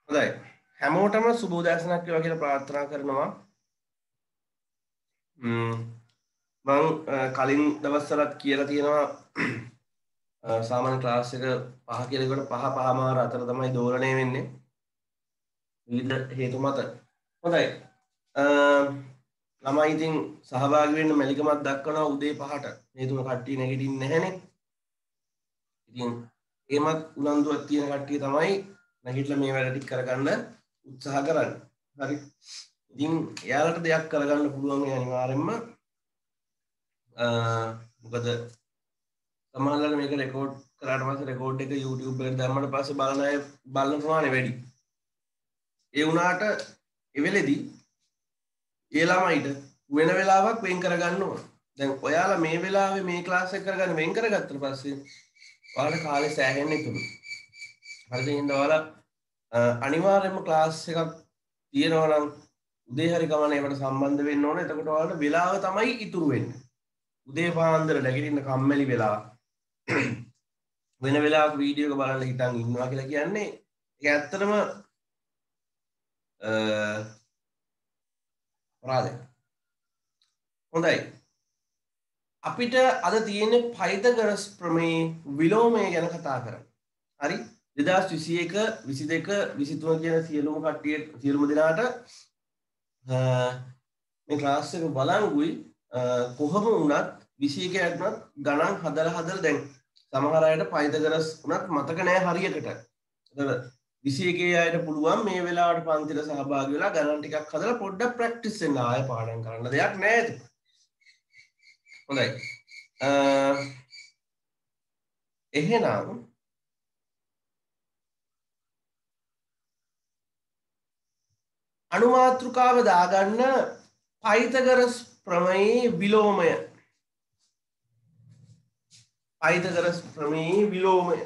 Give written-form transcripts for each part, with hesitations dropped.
හොඳයි. හැමෝටම සුබ උදෑසනක් වේවා කියලා ප්‍රාර්ථනා කරනවා. මම කලින් දවස්වලත් කියලා තියෙනවා සාමාන්‍ය ක්ලාස් එක 5 කියලා කොට 5:05මාර අතර තමයි දෝලණය වෙන්නේ. විවිධ හේතු මත. හොඳයි. ළමයි ඉතින් සහභාගී වෙන්න මැලිකමක් දක්වනවා උදේ 5ට. මේ තුන කට්ටිය නැගිටින්නේ නැහනේ. ඉතින් එහෙමත් උනන්දුවක් තියෙන කට්ටිය තමයි නැගිටලා මේ වැඩ ටික කරගන්න උත්සාහ කරන්නේ. හරි. ඉතින් එයාලට දෙයක් කරගන්න පුළුවන් අනිවාර්යෙන්ම මොකද සමහරවල් මේක රෙකෝඩ් කරාට පස්සේ රෙකෝඩ් එක YouTube එකට දැම්මට පස්සේ බලන අය බලන ප්‍රමාණය වැඩි. ඒ වුණාට එවෙලෙදී ඒ ළමයිට වෙන වෙලාවක් වෙන් කරගන්න ඕන. දැන් ඔයාලා මේ වෙලාවේ මේ ක්ලාස් එක කරගන්න වෙන් කරගත්තට පස්සේ ඔයාලට කාලේ සෑහෙන්න ඉතුරුයි. හරිද? එහෙනම් ඔයාලා අනිවාර්යයෙන්ම ක්ලාස් එකක් තියෙනවා නම් උදේ හරි ගමන ඒකට සම්බන්ධ වෙන්න ඕන. එතකොට ඔයාලට වෙලාව තමයි ඉතුරු වෙන්නේ. උදේ පාන්දර නැගිටින්න කම්මැලි වෙලා වෙන වෙලාවක වීඩියෝ එක බලන්න හිතන් ඉන්නවා කියලා කියන්නේ ඒක ඇත්තටම අපරාධයක්. හොඳයි. අපිට අද තියෙන්නේ පයිතගරස් ප්‍රමේය විලෝමය ගැන කතා කරන්න. හරි? 2021 22 23 කියන සියලුම කට්ටිය සියලුම දෙනාට මේ ක්ලාස් එක බලන්ගුයි කොහොම වුණත් 21 වුණත් ගණන් හදලා දැන් සමහර අයට පයිතගරස් වුණත් මතක නෑ හරියකට. එතකොට 21 අයට පුළුවන් මේ වෙලාවට පන්තිල සහභාගී වෙලා ගණන් ටිකක් හදලා පොඩ්ඩක් ප්‍රැක්ටිස් වෙන්න ආයෙ පාඩම් කරන්න දෙයක් නෑ ඒක. හොඳයි. එහෙනම් අනුමාත්‍රිකාව දාගන්න පයිතගරස් ප්‍රමේය විලෝමය. පයිතගරස් ප්‍රමේය විලෝමය.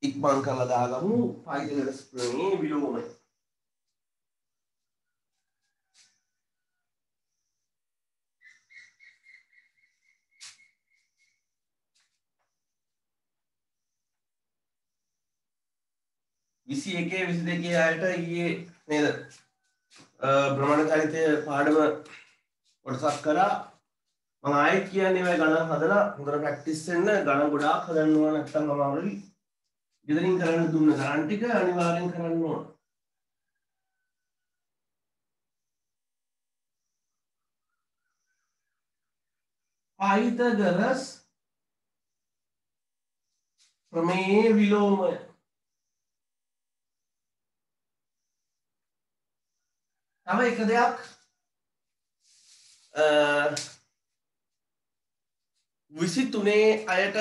ඉක්මන් කරලා දාගමු පයිතගරස් ප්‍රමේය විලෝමය. විසි එකේ විසි දෙකේ අයට ඊයේ නේද ප්‍රමාණ චරිතය පාඩම කොටසක් කරා. මම ආයෙත් කියන්නේ මේ ගණන් හදලා හොඳට ප්‍රැක්ටිස් වෙන්න. ගණන් ගොඩාක් හදන්න ඕන නැත්නම් අමාරුයි. ගෙදරින් කරන්න දුන්න ගණන් ටික අනිවාර්යෙන් කරන්න ඕන. පයිතගරස් ප්‍රමේය විලෝමය. තව එක දෙයක් 23 අයට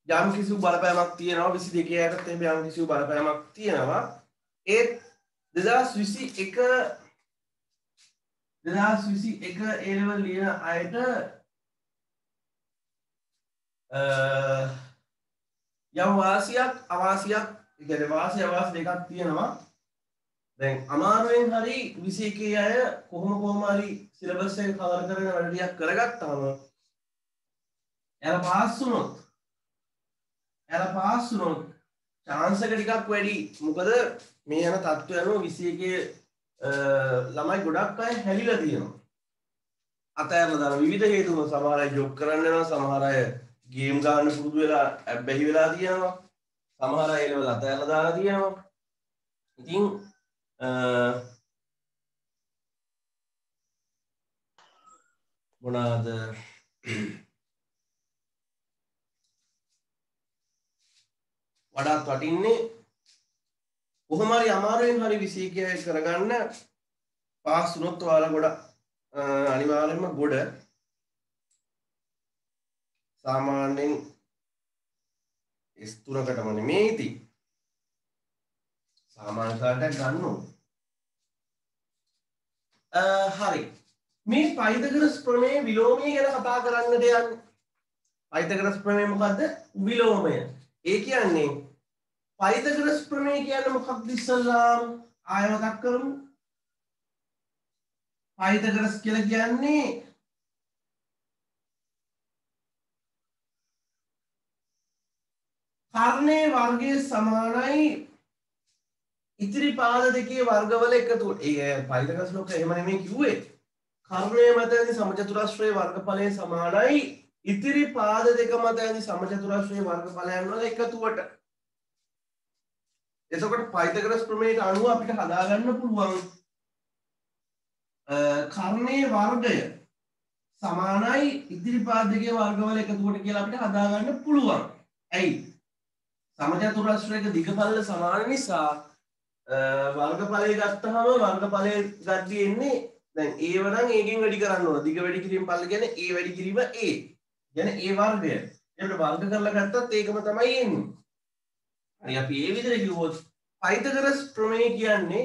යම් කිසි බලපෑමක් තියෙනවා. 22 අයටත් එහෙම යම් කිසි බලපෑමක් තියෙනවා. ඒත් 2021 A level ලියන අයට යම් වාසියක් අවාසියක් කියන්නේ වාසි අවාසි දෙකක් තියෙනවා. දැන් අමාරුවෙන් හරි 21 අය කොහොම හරි සිලබස් එක කවර් කරගෙන වැඩ ටිකක් කරගත්තාම එයාලා පාස් වුණොත් chance එක ටිකක් වැඩි. මොකද මේ යන තත්ත්වය අනුව 21 ළමයි ගොඩක් අය හැලිලා තියෙනවා. අතෑරලා දාන විවිධ හේතුන් සමහර අය ජොබ් කරන්න යනවා, සමහර අය ගේම් ගන්න පුරුදු වෙලා බැහි වෙලා තියෙනවා, සමහර අය ඒවල අතෑරලා දාලා තියෙනවා. ඉතින් මොනවාද වඩාත් වටින්නේ කොහොම හරි අමාරුවෙන් හරි 21 කරගන්න පාස් වුණොත් ඔයාලා ගොඩ අනිවාර්යෙන්ම ගොඩ සාමාන්‍යයෙන් S3කටම නෙමෙයි ඉතින් සාමාන්‍ය කාටක් ගන්න ඕන. හරි. මේ පයිතගරස් ප්‍රමේය විලෝමය ගැන කතා කරන්නට යන්නේ. පයිතගරස් ප්‍රමේය මොකද්ද? විලෝමය. ඒ කියන්නේ පයිතගරස් ප්‍රමේය කියන්නේ මොකක්ද ඉස්සල්ලාම ආයෙ මතක් කරමු. පයිතගරස් කියලා කියන්නේ වර්ගයේ සමානයි ඉතිරි පාද දෙකේ වර්ගවල එකතුවට. ඒ පයිතගොරස් ලෝක එහෙම නෙමෙයි කිව්වේ. කර්ණය මත ඇති සමචතුරස්‍රයේ වර්ගඵලය සමානයි ඉතිරි පාද දෙක මත ඇති සමචතුරස්‍රයේ වර්ගඵලයන් වල එකතුවට. එතකොට පයිතගොරස් ප්‍රමේයට අනුව අපිට හදාගන්න පුළුවන් කර්ණයේ වර්ගය සමානයි ඉදිරි පාද දෙකේ වර්ගවල එකතුවට කියලා අපිට හදාගන්න පුළුවන්. ඇයි? සමචතුරස්‍රයක දිගපළල සමාන නිසා වර්ගඵලය ගත්තහම වර්ගඵලය ගද්දී එන්නේ දැන් a වරන් a ගෙන් වැඩි කරන්න ඕන. දිග වැඩි කිරීම පළ කියන්නේ a වැඩි කිරීම a. කියන්නේ a වර්ගය. ඒකට වර්ග කරලා ගත්තත් ඒකම තමයි එන්නේ. හරි අපි ඒ විදිහට කිව්වොත් පයිතගොරස් ප්‍රමේය කියන්නේ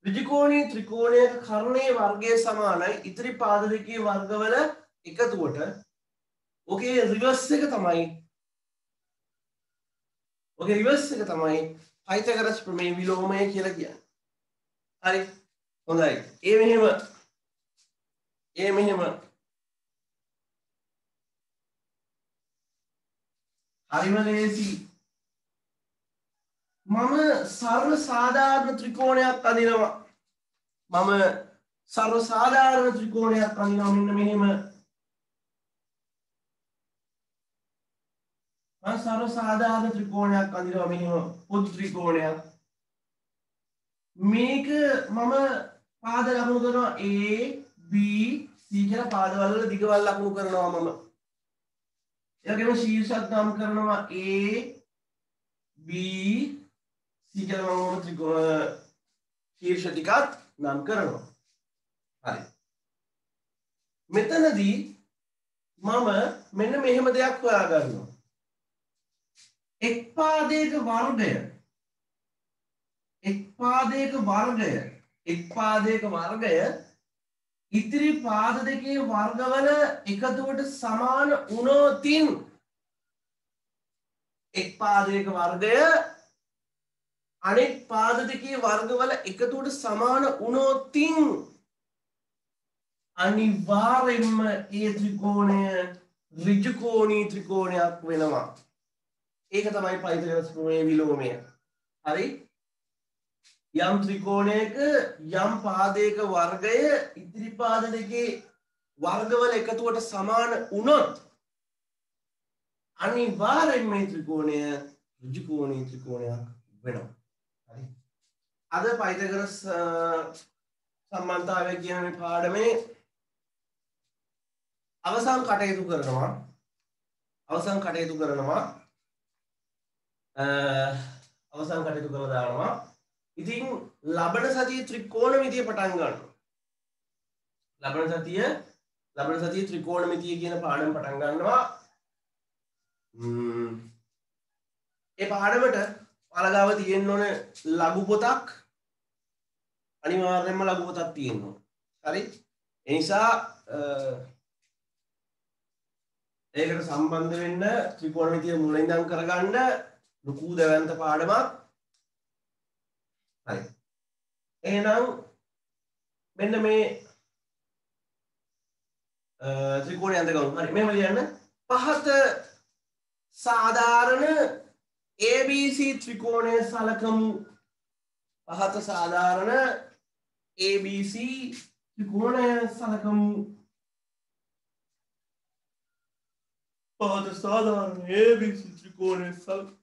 ඍජුකෝණී ත්‍රිකෝණයක කර්ණයේ වර්ගය සමානයි ඉතිරි පාද දෙකේ වර්ගවල එකතුවට. ඕකේ රිවර්ස් එක තමයි පයිතගොරස් ප්‍රමේය විලෝමය කියලා කියන්නේ. හරි හොඳයි. ඒ මෙහෙම හරිම ලේසි. මම සර්ව සාධාරණ ත්‍රිකෝණයක් අඳිනවා. මෙන්න මෙහෙම. මම සර්ව සාධාරණ ත්‍රිකෝණයක් අඳිනවා මෙහෙම පොදු ත්‍රිකෝණයක්. මේක මම පාද ලකුණු කරනවා A B C කියලා පාදවල වල දිගවල් ලකුණු කරනවා මම. ඒ වගේම ශීර්ෂත් නම් කරනවා A B C කියලා මම ශීර්ෂ ටිකත් නම් කරනවා. හරි. මෙතනදී මම මෙන්න මෙහෙම දෙයක් හොයා ගන්නවා. එක් පාදයක වර්ගය ඉතිරි පාද දෙකේ වර්ගවල එකතුවට සමාන වුණොතින් එක් පාදයක වර්ගය අනෙක් පාද දෙකේ වර්ගවල එකතුවට සමාන වුණොතින් අනිවාර්යෙන්ම ඒ ත්‍රිකෝණය ඍජුකෝණී ත්‍රිකෝණයක් වෙනවා. ඒක තමයි පයිතගොරස් ප්‍රමේය විලෝමය. හරි? යම් ත්‍රිකෝණයක යම් පාදයක වර්ගය ඉදිරි පාද දෙකේ වර්ගවල එකතුවට සමාන වුණොත් අනිවාර්යෙන්ම මේ ත්‍රිකෝණය ඍජුකෝණී ත්‍රිකෝණයක් වෙනවා. හරි? අද පයිතගොරස් සම්බන්ධතාවය කියන මේ පාඩමේ අවසන් කටයුතු කරලා දානවා. ඉතින් ලබන සතිය ත්‍රිකෝණමිතිය පටන් ගන්නවා. ලබන සතිය ත්‍රිකෝණමිතිය කියන පාඩම පටන් ගන්නවා. ඒ පාඩමට අලගාව තියෙන්න ඕන ලඝු පොතක්. අනිවාර්යයෙන්ම ලඝු පොතක් තියෙන්න ඕන. හරි? ඒ නිසා ඒකට සම්බන්ධ වෙන්න ත්‍රිකෝණමිතිය මුලින් ඉඳන් කරගන්න ලොකු දැවැන්ත පාඩමක්. හරි. එහෙනම් මෙන්න මේ ත්‍රිකෝණය අඳගමු. හරි. මෙහෙම ලියන්න. පහත සාධාරණ ABC ත්‍රිකෝණය සලකමු. පහත සාධාරණ ABC ත්‍රිකෝණය සලකමු. පහත සාධාරණ ABC ත්‍රිකෝණය සලකමු.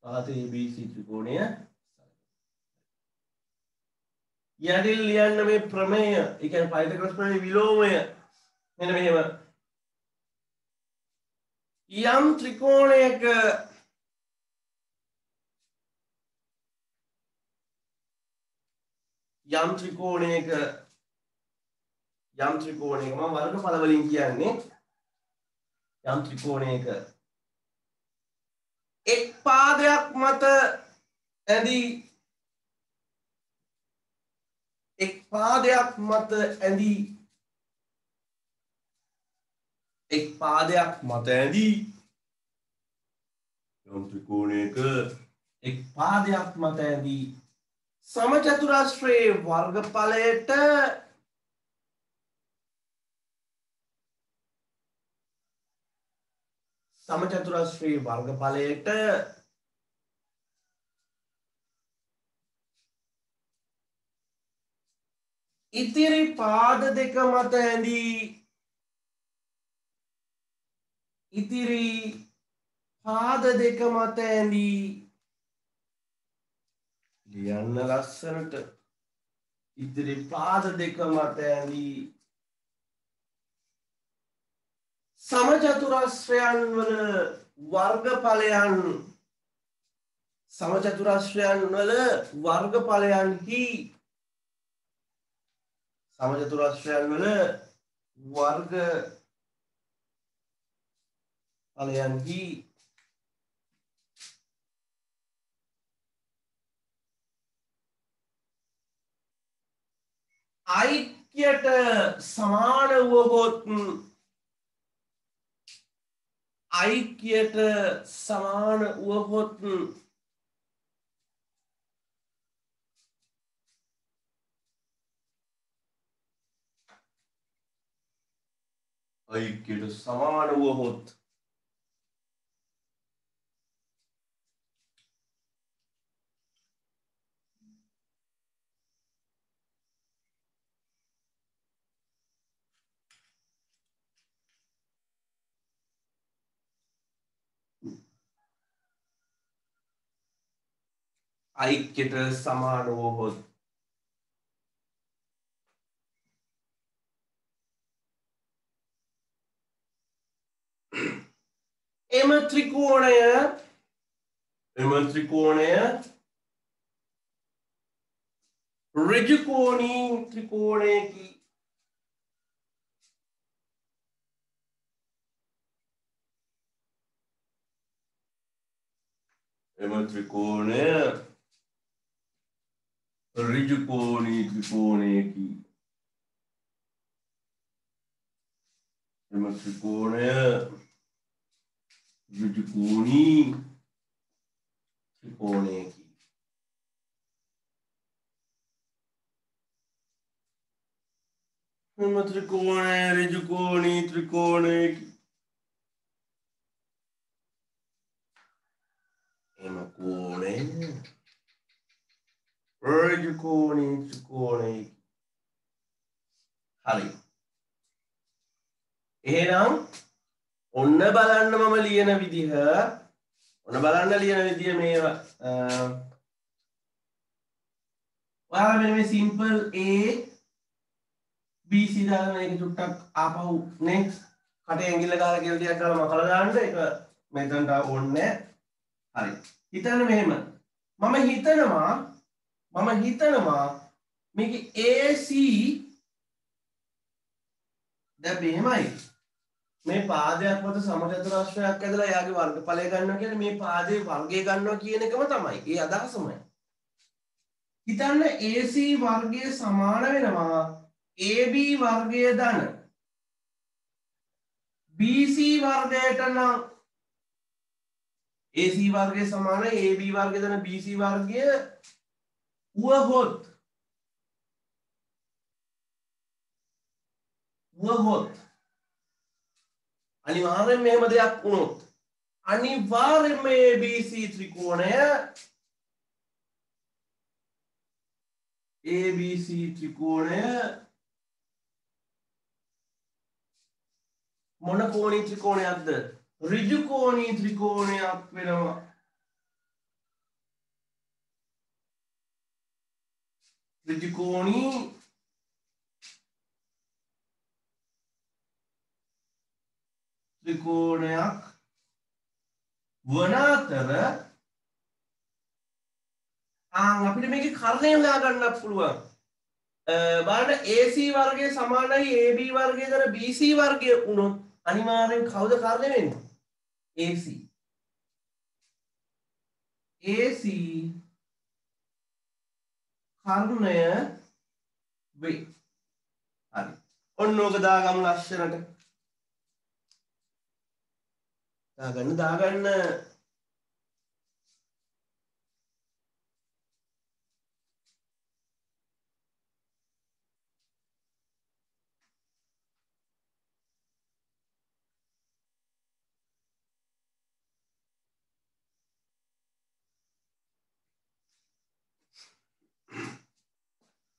පහත ABC ත්‍රිකෝණය යටින් ලියන්න මේ ප්‍රමේය. ඒ කියන්නේ පයිතගොරස් ප්‍රමේය විලෝමය. මෙන්න මෙහෙම. යම් ත්‍රිකෝණයක මම වර්ගඵල වලින් කියන්නේ යම් ත්‍රිකෝණයක එක් පාදයක් මත ඇඳී එක් පාදයක් මත ඇඳී යම් ත්‍රිකෝණයක එක් පාදයක් මත ඇඳී සමචතුරස්‍රයේ වර්ගඵලයට ඉතිරි පාද දෙක මත ඇඳී ලියන්න ලස්සනට ඉතිරි පාද දෙක මත ඇඳී සමචතුරස්‍රයන් වල වර්ගඵලයන්හි ඓක්‍යයට සමාන වුවහොත් එම ත්‍රිකෝණය ඍජුකෝණී ත්‍රිකෝණයකි. හරි. එහෙනම් ඔන්න බලන්න මම ලියන විදිහ මේවා ඔයාලා මෙන්න මේ සිම්පල් A BC දාන එක චුට්ටක් ආපහු නේ කටේ ඇඟිල්ල ගහලා කියලා ටිකක් ගාලා මකලා දාන්න ඒක මෙතනට ඕනේ. හරි. හිතන්න මෙහෙම. මම හිතනවා මේක AC දැන් මෙහෙමයි. මේ පාදයක් මත සමචතුරාශ්‍රයක් ඇදලා එයාගේ වර්ගඵලය ගන්නවා කියන්නේ මේ පාදයේ වර්ගය ගන්නවා කියන එකම තමයි. ඒ අදහසමයි. හිතන්න AC වර්ගය සමාන වෙනවා AB වර්ගය ධන BC වර්ගයට නම් AC වර්ගය සමාන AB වර්ගය ධන BC වර්ගය වුවහොත් අනිවාර්යෙන් මෙහෙම දෙයක් වුණොත් අනිවාර්යෙන්ම ABC ත්‍රිකෝණය මොන කෝණී ත්‍රිකෝණයක්ද? ඍජු කෝණී ත්‍රිකෝණයක් වෙනවා. ඍජු කෝණී ත්‍රිකෝණයක් වන අතර අපිට මේකේ කර්ණය හොයා ගන්නත් පුළුවන්. බලන්න AC වර්ගය සමානයි AB වර්ගය දර BC වර්ගය වුණොත් අනිවාර්යෙන් කවුද කර්ණය වෙන්නේ? AC කර්ණය වේ. හරි. ඔන්න ඕක දාගමු ලස්සනට. දාගන්න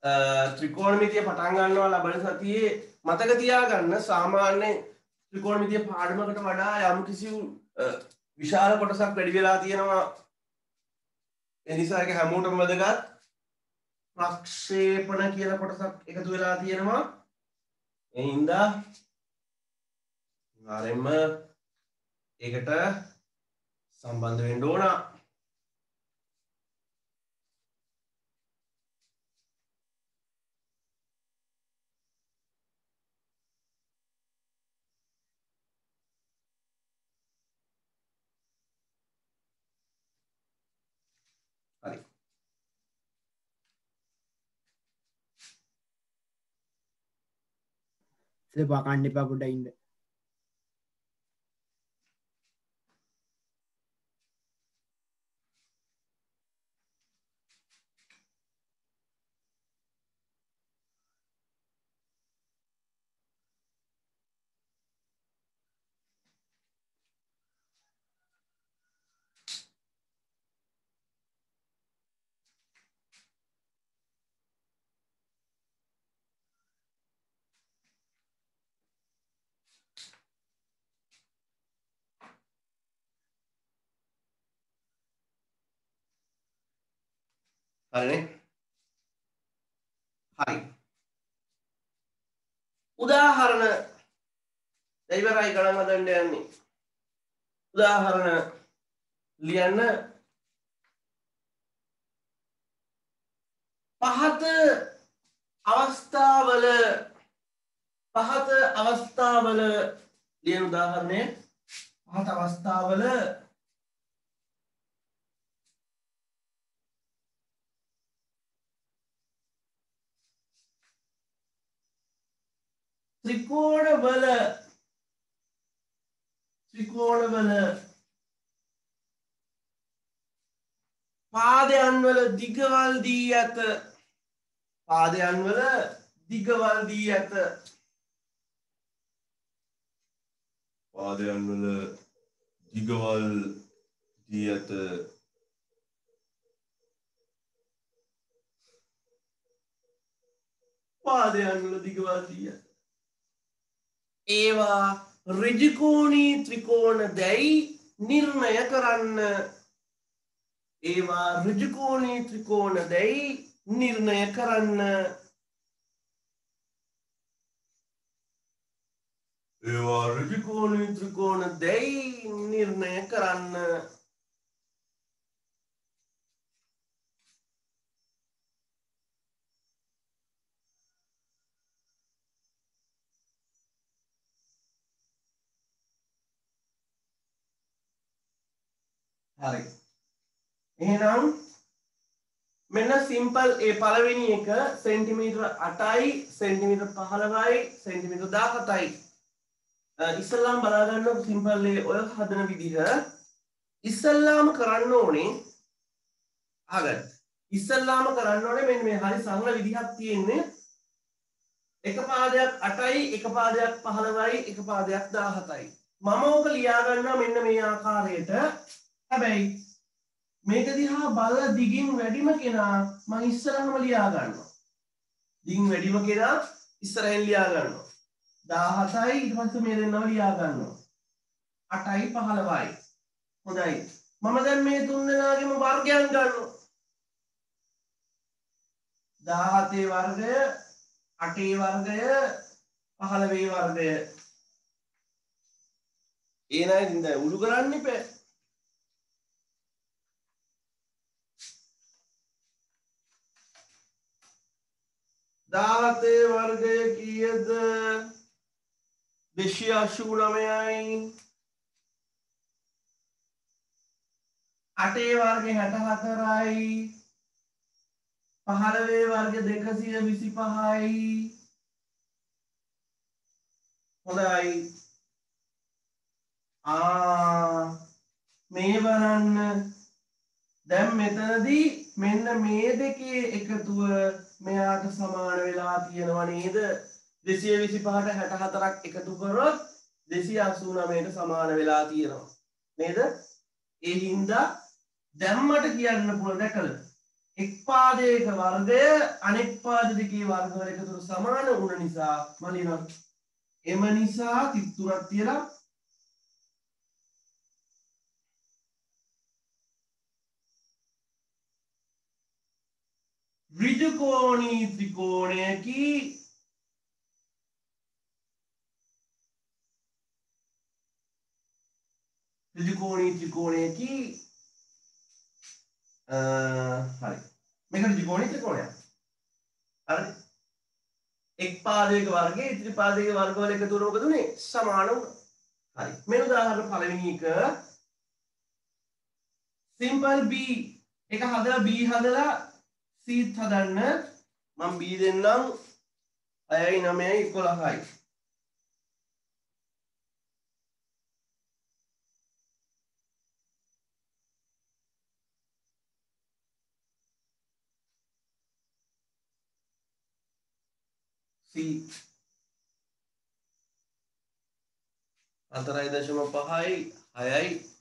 ත්‍රිකෝණමිතිය පටන් ගන්නවා ලබන සතියේ මතක තියාගන්න සාමාන්‍ය ත්‍රිකෝණමිතිය පාඩමකට වඩා යම් කිසි විශාල කොටසක් වැඩි වෙලා තියෙනවා ඒ නිසා ඒක හැමෝටම වැදගත් ප්‍රක්ෂේපණ කියන කොටසක් එකතු වෙලා තියෙනවා ඒ හින්දා අනිවාර්යෙන්ම ඒකට සම්බන්ධ වෙන්න ඕන හරි සේපා කන්න එපා පොඩ්ඩක් ඉන්න හරිනේ හරි උදාහරණ ඉවරයි ගණන් හදන්න යන්නේ උදාහරණ ලියන්න පහත අවස්ථාවල ලියන උදාහරණය පහත අවස්ථාවල ත්‍රිකෝණවල පාදයන් වල දිගවල් දී ඇත ඒවා ඍජුකෝණී ත්‍රිකෝණ දැයි නිර්ණය කරන්න හරි එහෙනම් මෙන්න සිම්පල් ඒ පළවෙනි එක සෙන්ටිමීටර 8යි සෙන්ටිමීටර 15යි සෙන්ටිමීටර 17යි ඉස්සල්ලාම බලා ගන්න සිම්පල් ඒ ඔය හදන විදිහ ඉස්සල්ලාම කරන්න ඕනේ මෙන්න මේ හරි සරල විදිහක් තියෙන්නේ එක පාදයක් 8යි එක පාදයක් 15යි එක පාදයක් 17යි මම ඕක ලියා ගන්නවා මෙන්න මේ ආකාරයට හැබැයි මේක දිහා බලලා දිගින් වැඩිම කෙනා මම ඉස්සරහම ලියා ගන්නවා. දිගින් වැඩිම කෙනා ඉස්සරහින් ලියා ගන්නවා. 17යි ඊට පස්සේ මේ දෙන්නම ලියා ගන්නවා. 8යි 15යි. හොඳයි. මම දැන් මේ තුන් දෙනාගේම වර්ගයන් ගන්නවා. 17 වර්ගය, 8 වර්ගය, 15 වර්ගය. ඒ නයි දැන් උළු කරන්න ඉපේ. 17 වර්ගය කීයද 289යි 8 වර්ගය 64යි 15 වර්ගය 225යි හොඳයි මේ බලන්න දැන් මෙතනදී මෙන්න මේ දෙකේ එකතුව මෙයාට සමාන වෙලා තියෙනවා නේද 225ට 64ක් එකතු කරොත් 289ට සමාන වෙලා තියෙනවා නේද ඒ හින්දා දැන් මට කියන්න පුළුවන් දැකලා එක් පාදයක වර්ගය අනෙක් පාද දෙකේ වර්ග වල එකතුවට සමාන වුණ නිසා මම ලියනවා එම නිසා 33ක් තියලා ඍජුකෝණී ත්‍රිකෝණයකි හරි මේක ඍජුකෝණී ත්‍රිකෝණයක් හරි එක් පාදයක වර්ගයේ ඉතිරි පාදයක වර්ග වල එකතු වුණොත් මොකද උනේ සමාන වුණා හරි මෙන්න උදාහරණ පළවෙනි එක සිම්පල් b එක හදලා b හදලා c හදන්න මම b දෙන්නම් 6යි 9යි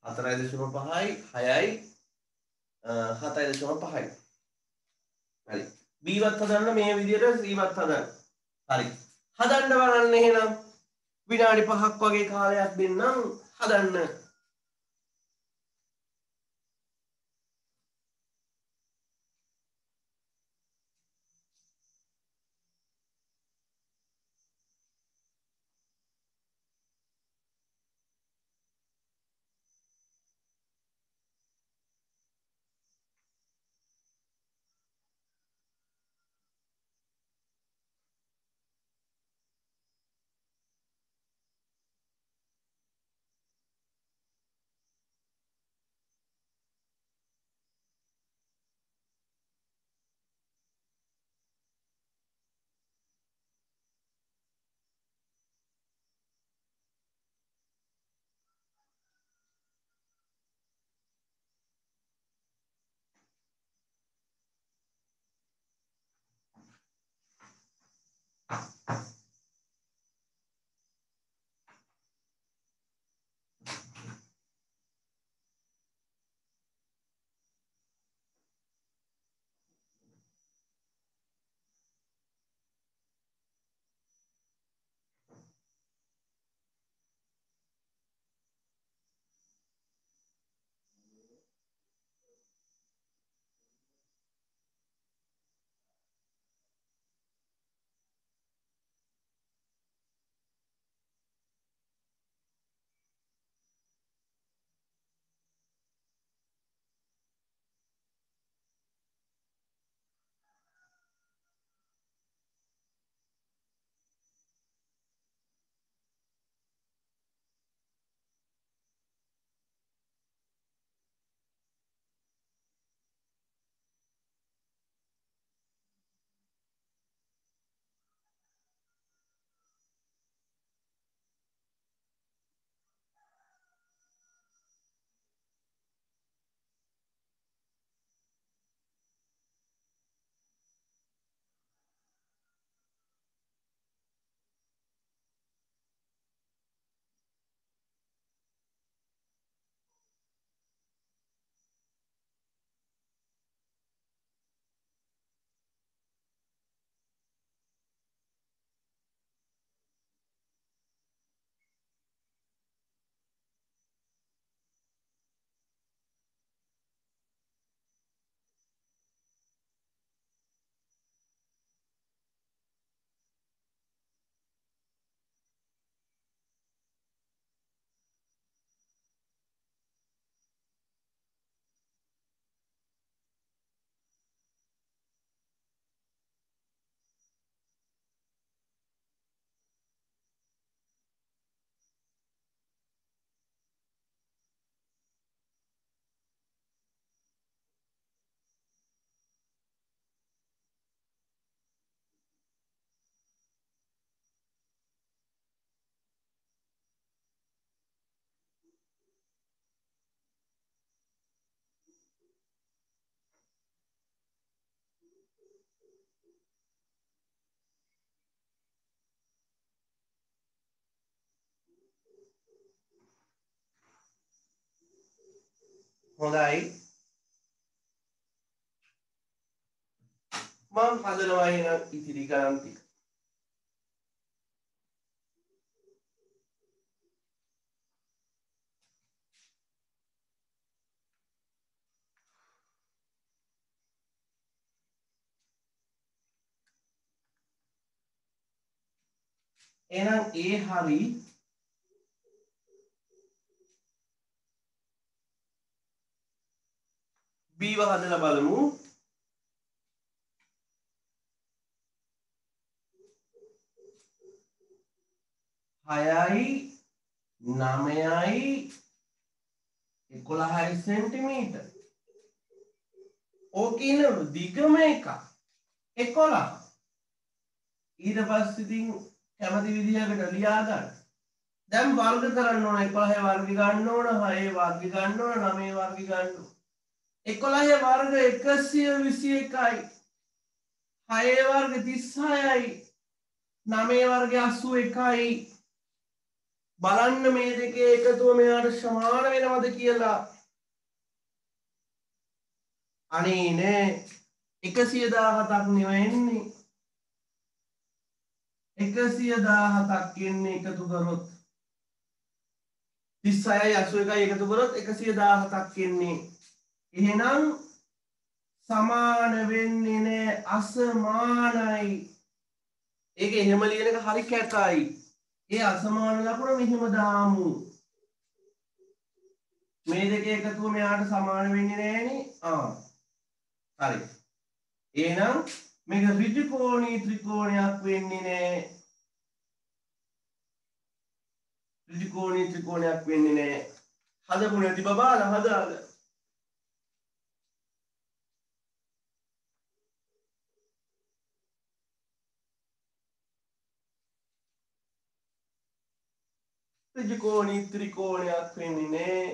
11යි c 4.5යි 6යි 4.5යි 6යි 7.5යි හරි b වත් හදන්න මේ විදිහට c වත් හදන්න හරි හදන්න බලන්න එහෙනම් විනාඩි 5ක් වගේ කාලයක් දෙන්නම් හදන්න හොඳයි මම හදනවා එහෙනම් ඉතිරි ගණන් ටික එහෙනම් A හරි B හදලා බලමු 6යි 9යි 11යි සෙන්ටිමීටර් ඕකේ ඉන්න දිගම එක 11 ඊට පස්සේ ඉතින් කැමති විදිහකට ලියා ගන්න දැන් වර්ග කරන්න ඕන 11 වර්ග ගන්න ඕන 6 වර්ග ගන්න ඕන 9 වර්ග ගන්න ඕන 11 වර්ග 121යි 6 වර්ග 36යි 9 වර්ග 81යි බලන්න මේ දෙකේ එකතුව මෙයාට සමාන වෙනවද කියලා අනේ නේ 117ක් නෙවෙන්නේ 117ක් එන්නේ එකතු කරොත් 36යි 81යි එකතු කරොත් 117ක් එන්නේ එහෙනම් සමාන වෙන්නේ නෑ අසමානයි ඒක එහෙම ලියන එක හරි කැතයි ඒ අසමාන ලකුණ මෙහෙම දාමු මේ දෙක එකතුව මෙයාට සමාන වෙන්නේ නෑනේ හරි එහෙනම් මේක ඍජු කෝණී ත්‍රිකෝණයක් වෙන්නේ නෑ ඍජු කෝණී ත්‍රිකෝණයක් වෙන්නේ නෑ හදපු නැති බබාලා හදාගන්න ඍජු කෝණී ත්‍රිකෝණයක් වෙන්නේ නෑ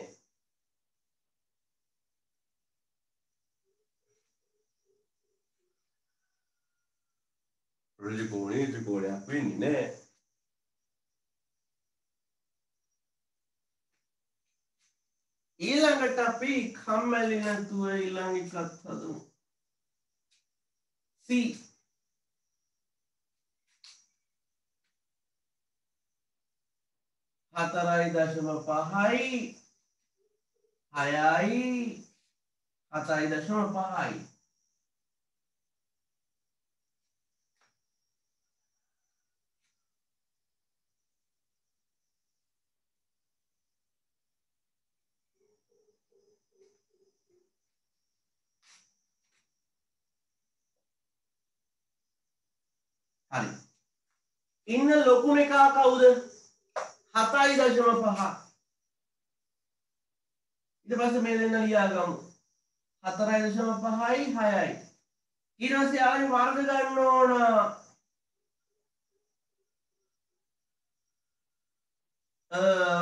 ඍජු කෝණී ත්‍රිකෝණයක් වෙන්නේ නෑ ඊළඟට අපි කම්මැලි නැතුව ඊළඟ එකත් හදමු C 4.5යි 6යි 7.5යි හරි ඉන්න ලොකුම එකා කවුද 7.5 ඊට පස්සේ මේ දෙන්න ලියා ගමු 4.5යි 6යි ඊට පස්සේ ආයෙ වර්ග ගන්න ඕන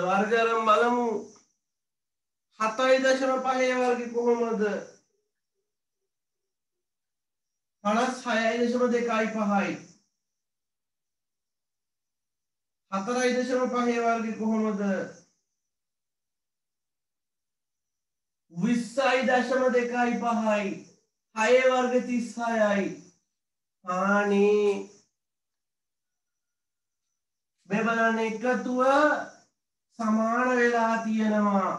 වර්ග කරන් බලමු 7.5 වර්ග කොහොමද 56.25යි 4.5 වර්ග කොහොමද 20.25යි 6 වර්ග 36යි අනේ මේ බලන්න එකතුව සමාන වෙලා තියෙනවා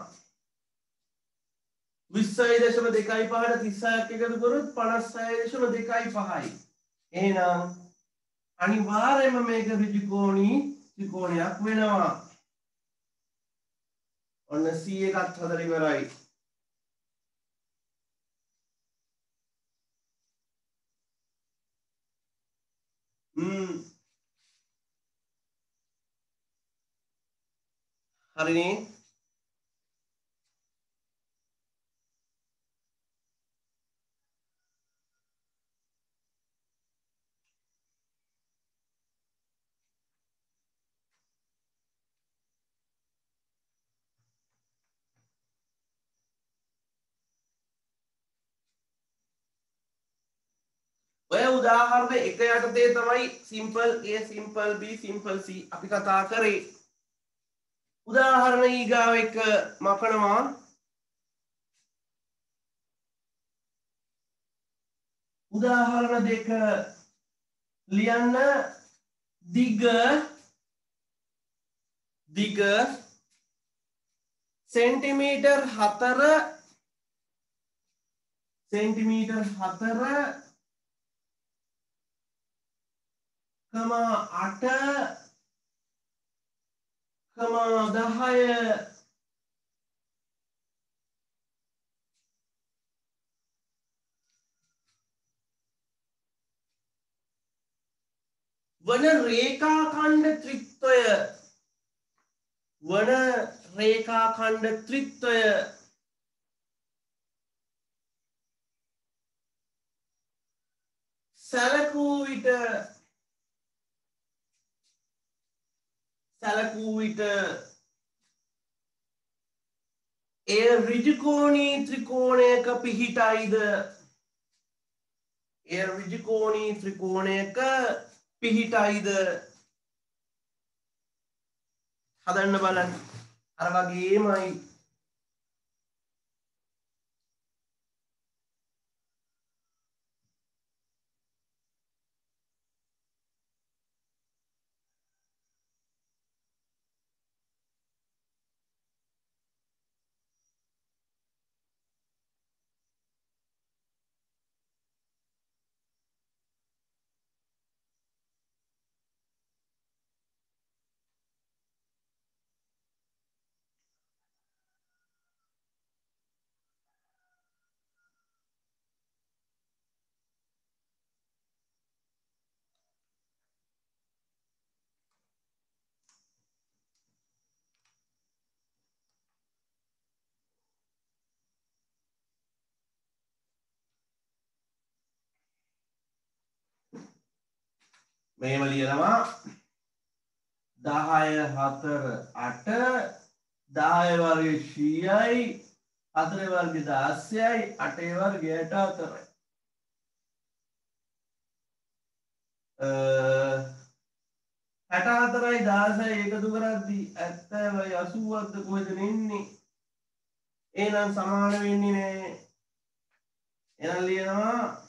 20.25ට 36ක් එකතු කරොත් 56.25යි එහෙනම් අනිවාර්යයෙන්ම මේක ඍජු කෝණී ත්‍රිකෝණයක් වෙනවා ඔන්න C එකත් හදලා ඉවරයි හරිනේ ඔය උදාහරණ එක යටතේ තමයි simple A simple B simple C අපි කතා කරේ උදාහරණ ඊගාව එක මකනවා උදාහරණ දෙක ලියන්න දිග සෙන්ටිමීටර් 4 සෙන්ටිමීටර් 4,8,10 වන රේඛාඛණ්ඩ ත්‍රිත්වය සැලකූ විට එය ඍජුකෝණී ත්‍රිකෝණයක පිහිටයිද හදන්න බලන්න අර වගේමයි මෙහෙම ලියනවා 10 4 8 10 වර්ගය 100යි 4 වර්ගය 16යි 8 වර්ගයට 4යි 64යි 16යි එකතු කරද්දී 70යි 80ක්ද කොහෙද එන්නේ එහෙනම් සමාන වෙන්නේ නැහැ එහෙනම් ලියනවා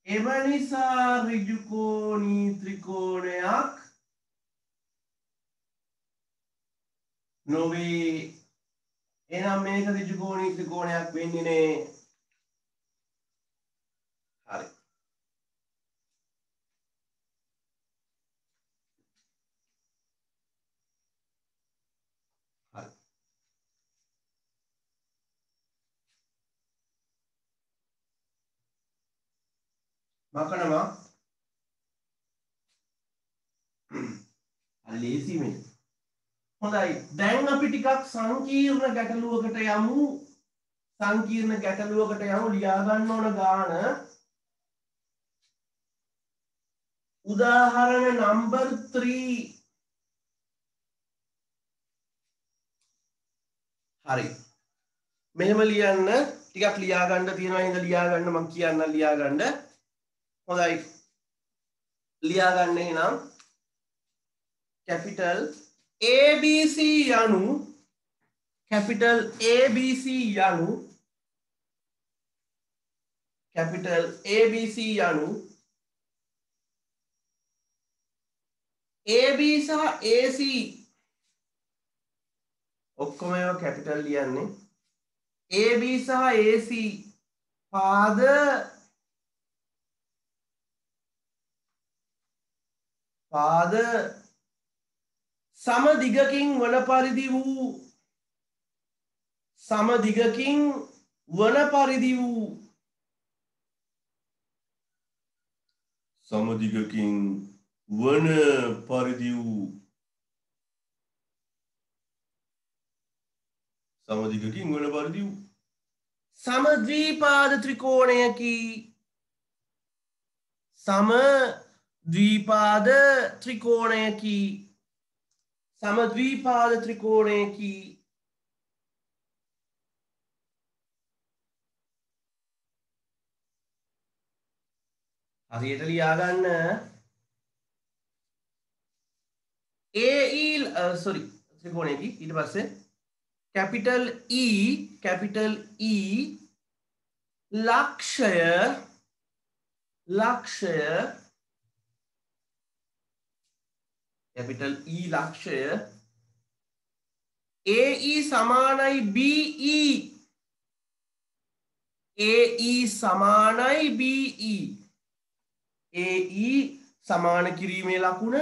එම නිසා ඍජුකෝණී ත්‍රිකෝණයක් නොවේ එහෙනම් මේක ඍජුකෝණී ත්‍රිකෝණයක් වෙන්නේ නේ හරි හරි මකනවා ලේසි මේ හොඳයි දැන් අපි ටිකක් සංකීර්ණ ගැටලුවකට යමු ලියා ගන්න ඕන ගාන උදාහරණ නම්බර් 3 හරි මෙහෙම ලියන්න ටිකක් ලියා ගන්න තියෙනවා හින්දා ලියා ගන්න මම කියන්න ලියා ගන්න හොඳයි ලියා ගන්න එහෙනම් කැපිටල් ABC යනු AB සහ AC ඔක්කොම ඒවා කැපිටල් ලියන්නේ AB සහ AC පාද සමදිගකින් වන පරිදි වූ समद्विपाद त्रिकोणयकी හරියට ලියා ගන්න त्रिकोणयकी ඊට පස්සේ कैपिटल E लक्ष्य ලක්ෂය capital E ලක්ෂය AE සමානයි BE AE සමානයි BE AE සමාන කිරීමේ ලකුණ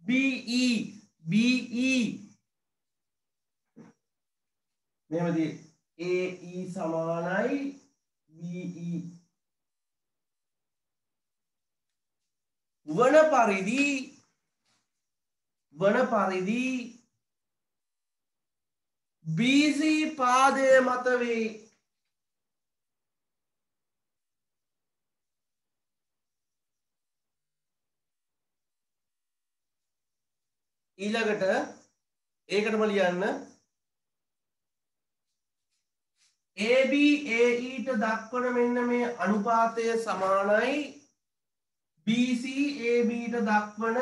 BE BE මෙහෙමදී AE සමානයි BE වන පරිදි BC පාදය මත වේ ඊළඟට ඒකටම ලියන්න AB AE ට දක්වන මෙන්න මේ අනුපාතය සමානයි BC AB ට දක්වන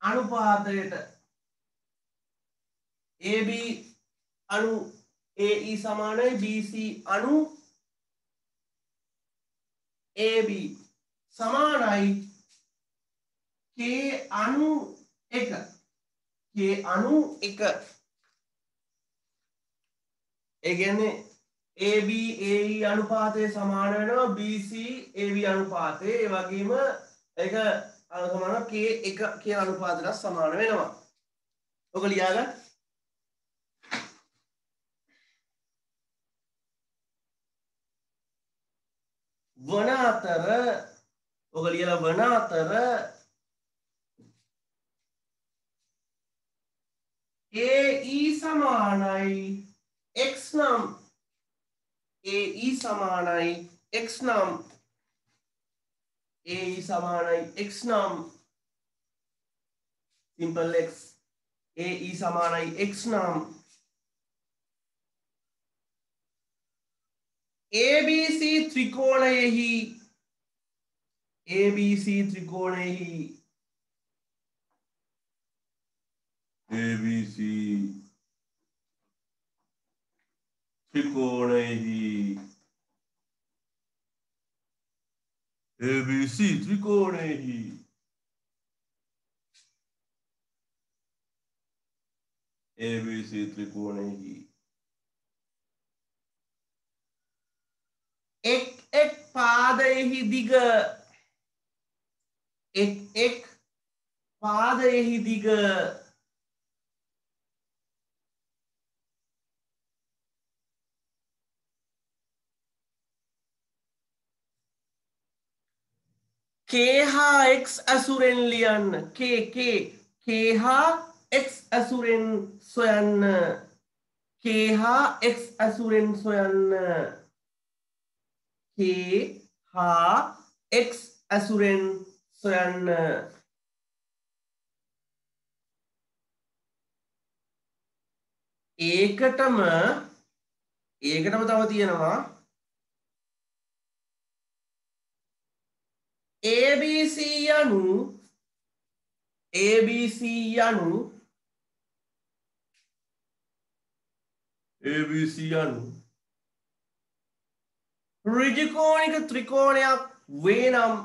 අනුපාතයට AB අනු AE සමානයි BC අනු AB සමානයි K අනු 1 K අනු 1 ඒ කියන්නේ AB AE අනුපාතය සමාන වෙනවා BC AB අනුපාතය ඒ වගේම ඒක සමාන K අනුපාතයට සමාන වෙනවා. ඔක ලියාගන්න. වන අතර ඔක ලියලා වන අතර AE සමානයි x නම් AE සමානයි x නම් AE සමානයි x නම් simple x AE සමානයි x නම් ABC ත්‍රිකෝණයෙහි ABC ත්‍රිකෝණයෙහි ABC ත්‍රිකෝණයෙහි ABC ත්‍රිකෝණයෙහි ABC ත්‍රිකෝණයෙහි එක් පාදයෙහි දිග එක් පාදයෙහි දිග K හා x අසුරෙන් ලියන්න K හා x අසුරෙන් සොයන්න K හා x අසුරෙන් සොයන්න K හා x අසුරෙන් සොයන්න ඒකටම තව තියෙනවා ABC යනු ඍජුකෝණික ත්‍රිකෝණයක් වේ නම්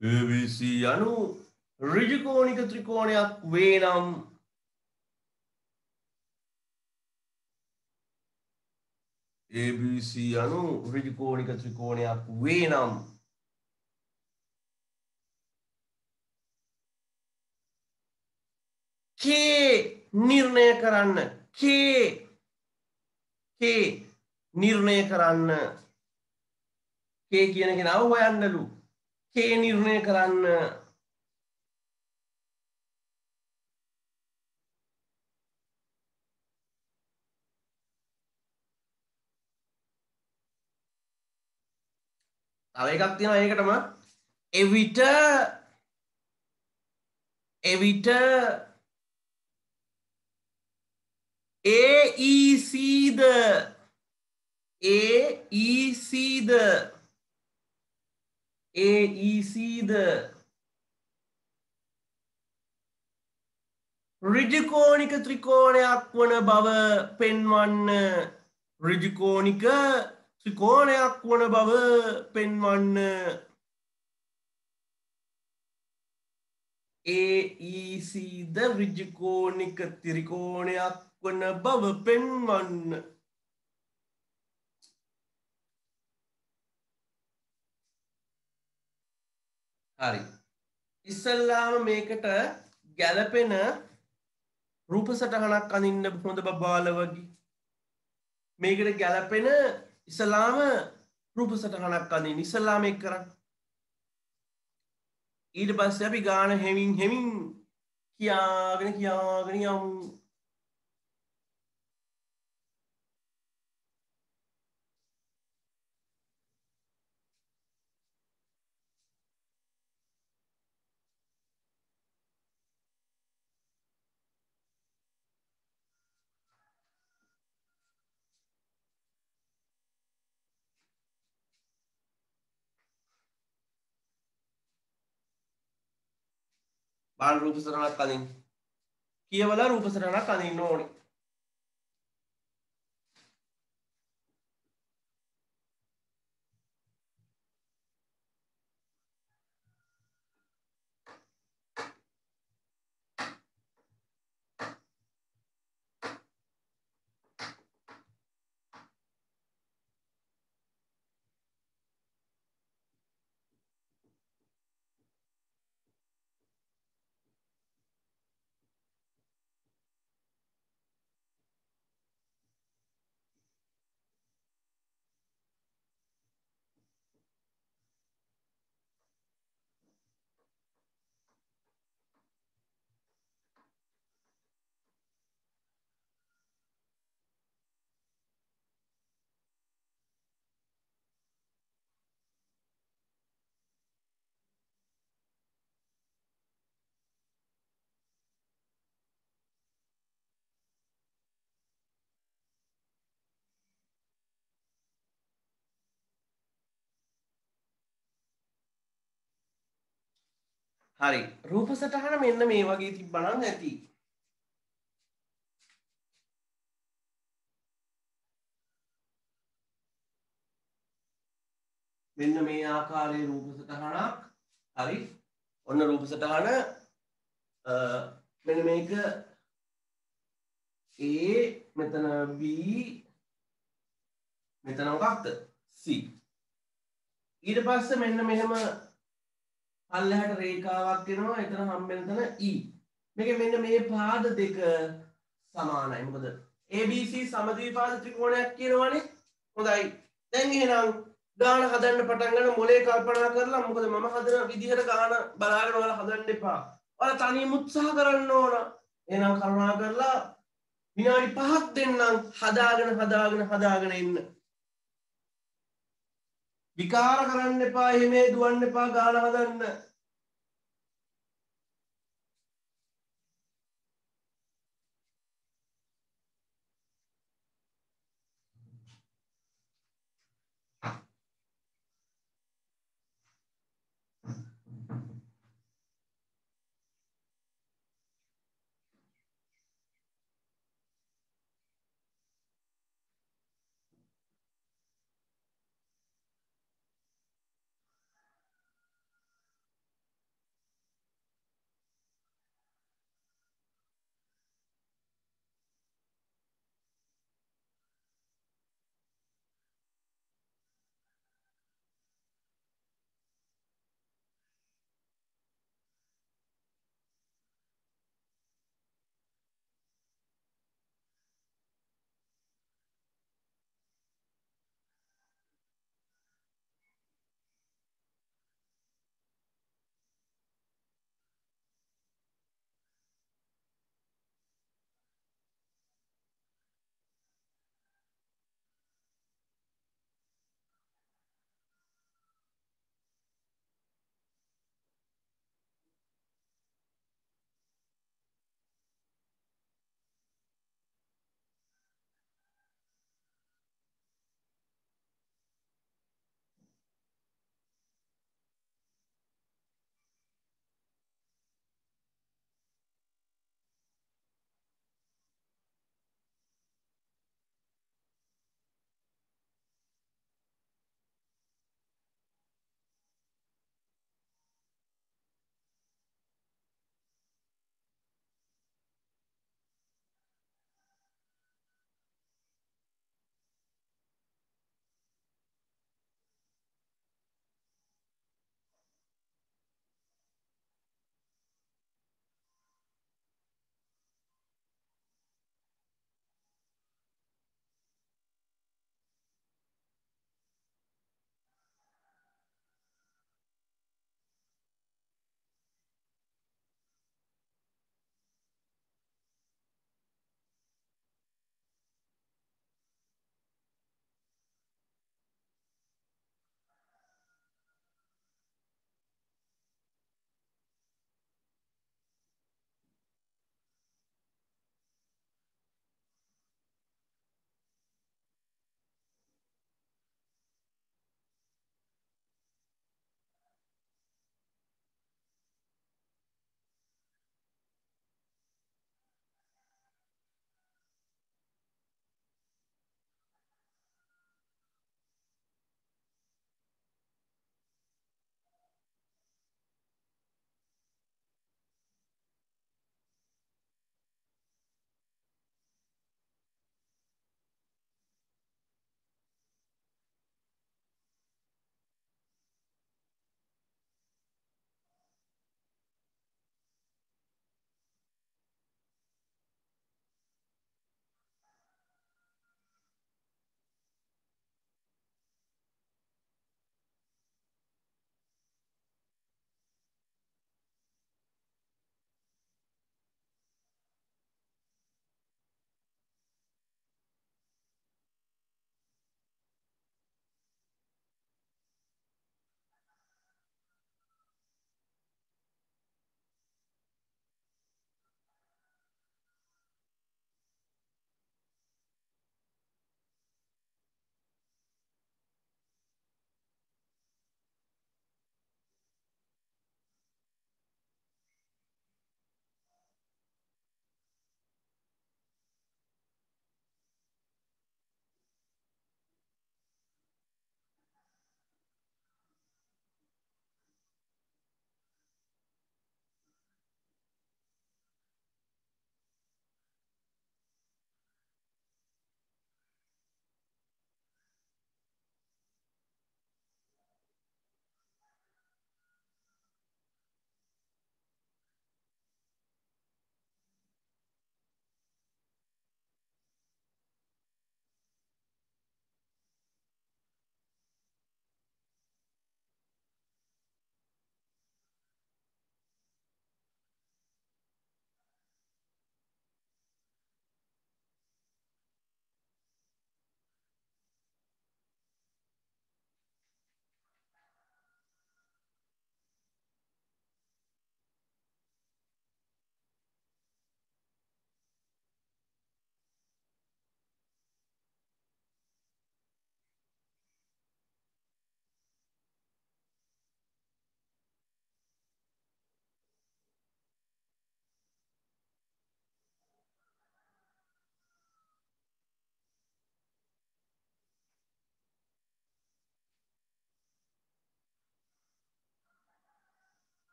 ABC යනු ඍජුකෝණික ත්‍රිකෝණයක් වේ නම් ABC යනු ඍජුකෝණික ත්‍රිකෝණයක් වේ නම් K නිර්ණය කරන්න K නිර්ණය කරන්න K කියන කෙනාව හොයන්නලු K නිර්ණය කරන්න තව එකක් තියෙනවා ඒකටම එවිට AEC ද ඍජුකෝණික ත්‍රිකෝණයක් වන බව පෙන්වන්න. ඍජුකෝණික ත්‍රිකෝණයක් වන බව පෙන්වන්න. AEC ද ඍජුකෝණික ත්‍රිකෝණයක් වන බව පෙන්වන්න. හරි. ඉස්සල්ලාම මේකට ගැලපෙන රූප සටහනක් අඳින්න හොඳ බබාල වගේ. මේකට ගැලපෙන ඉස්සලාම රූප සටහනක් අඳින්න ඉස්සලාම එක් කරන්න. ඊට පස්සේ අපි ගාන හෙමින් කියාගෙන යමු. බලන්න රූප සටහනක් අඳින්න. කියවලා රූප සටහනක් අඳින්න ඕනේ. හරි. රූප සටහන මෙන්න මේ වගේ තිබ්බනම් ඇති. මෙන්න මේ ආකාරයේ රූප සටහනක්. හරි. ඔන්න රූප සටහන මෙන්න මේක A මෙතන B මෙතන මොකක්ද C. ඊට පස්සේ මෙන්න මෙහෙම පල්ලෙහාට රේඛාවක් එනවා. එතන හම්බෙන තැන E. මේක මෙන්න මේ පාද දෙක සමානයි. මොකද ABC සමද්විපාද ත්‍රිකෝණයක් කියනවනේ. හොඳයි. දැන් එහෙනම් ගාන හදන්න පටන් ගන්න මොලේ කල්පනා කරලා. මොකද මම හදන විදිහට ගාන බලාගෙන ඔයාලා හදන්න එපා. ඔයාලා තනියම උත්සාහ කරන්න ඕන. එහෙනම් කරුණා කරලා විනාඩි 5ක් දෙන්නම් හදාගෙන ඉන්න. විකාර කරන්න එපා. එහෙම දුවන්න එපා ගාන හදන්න.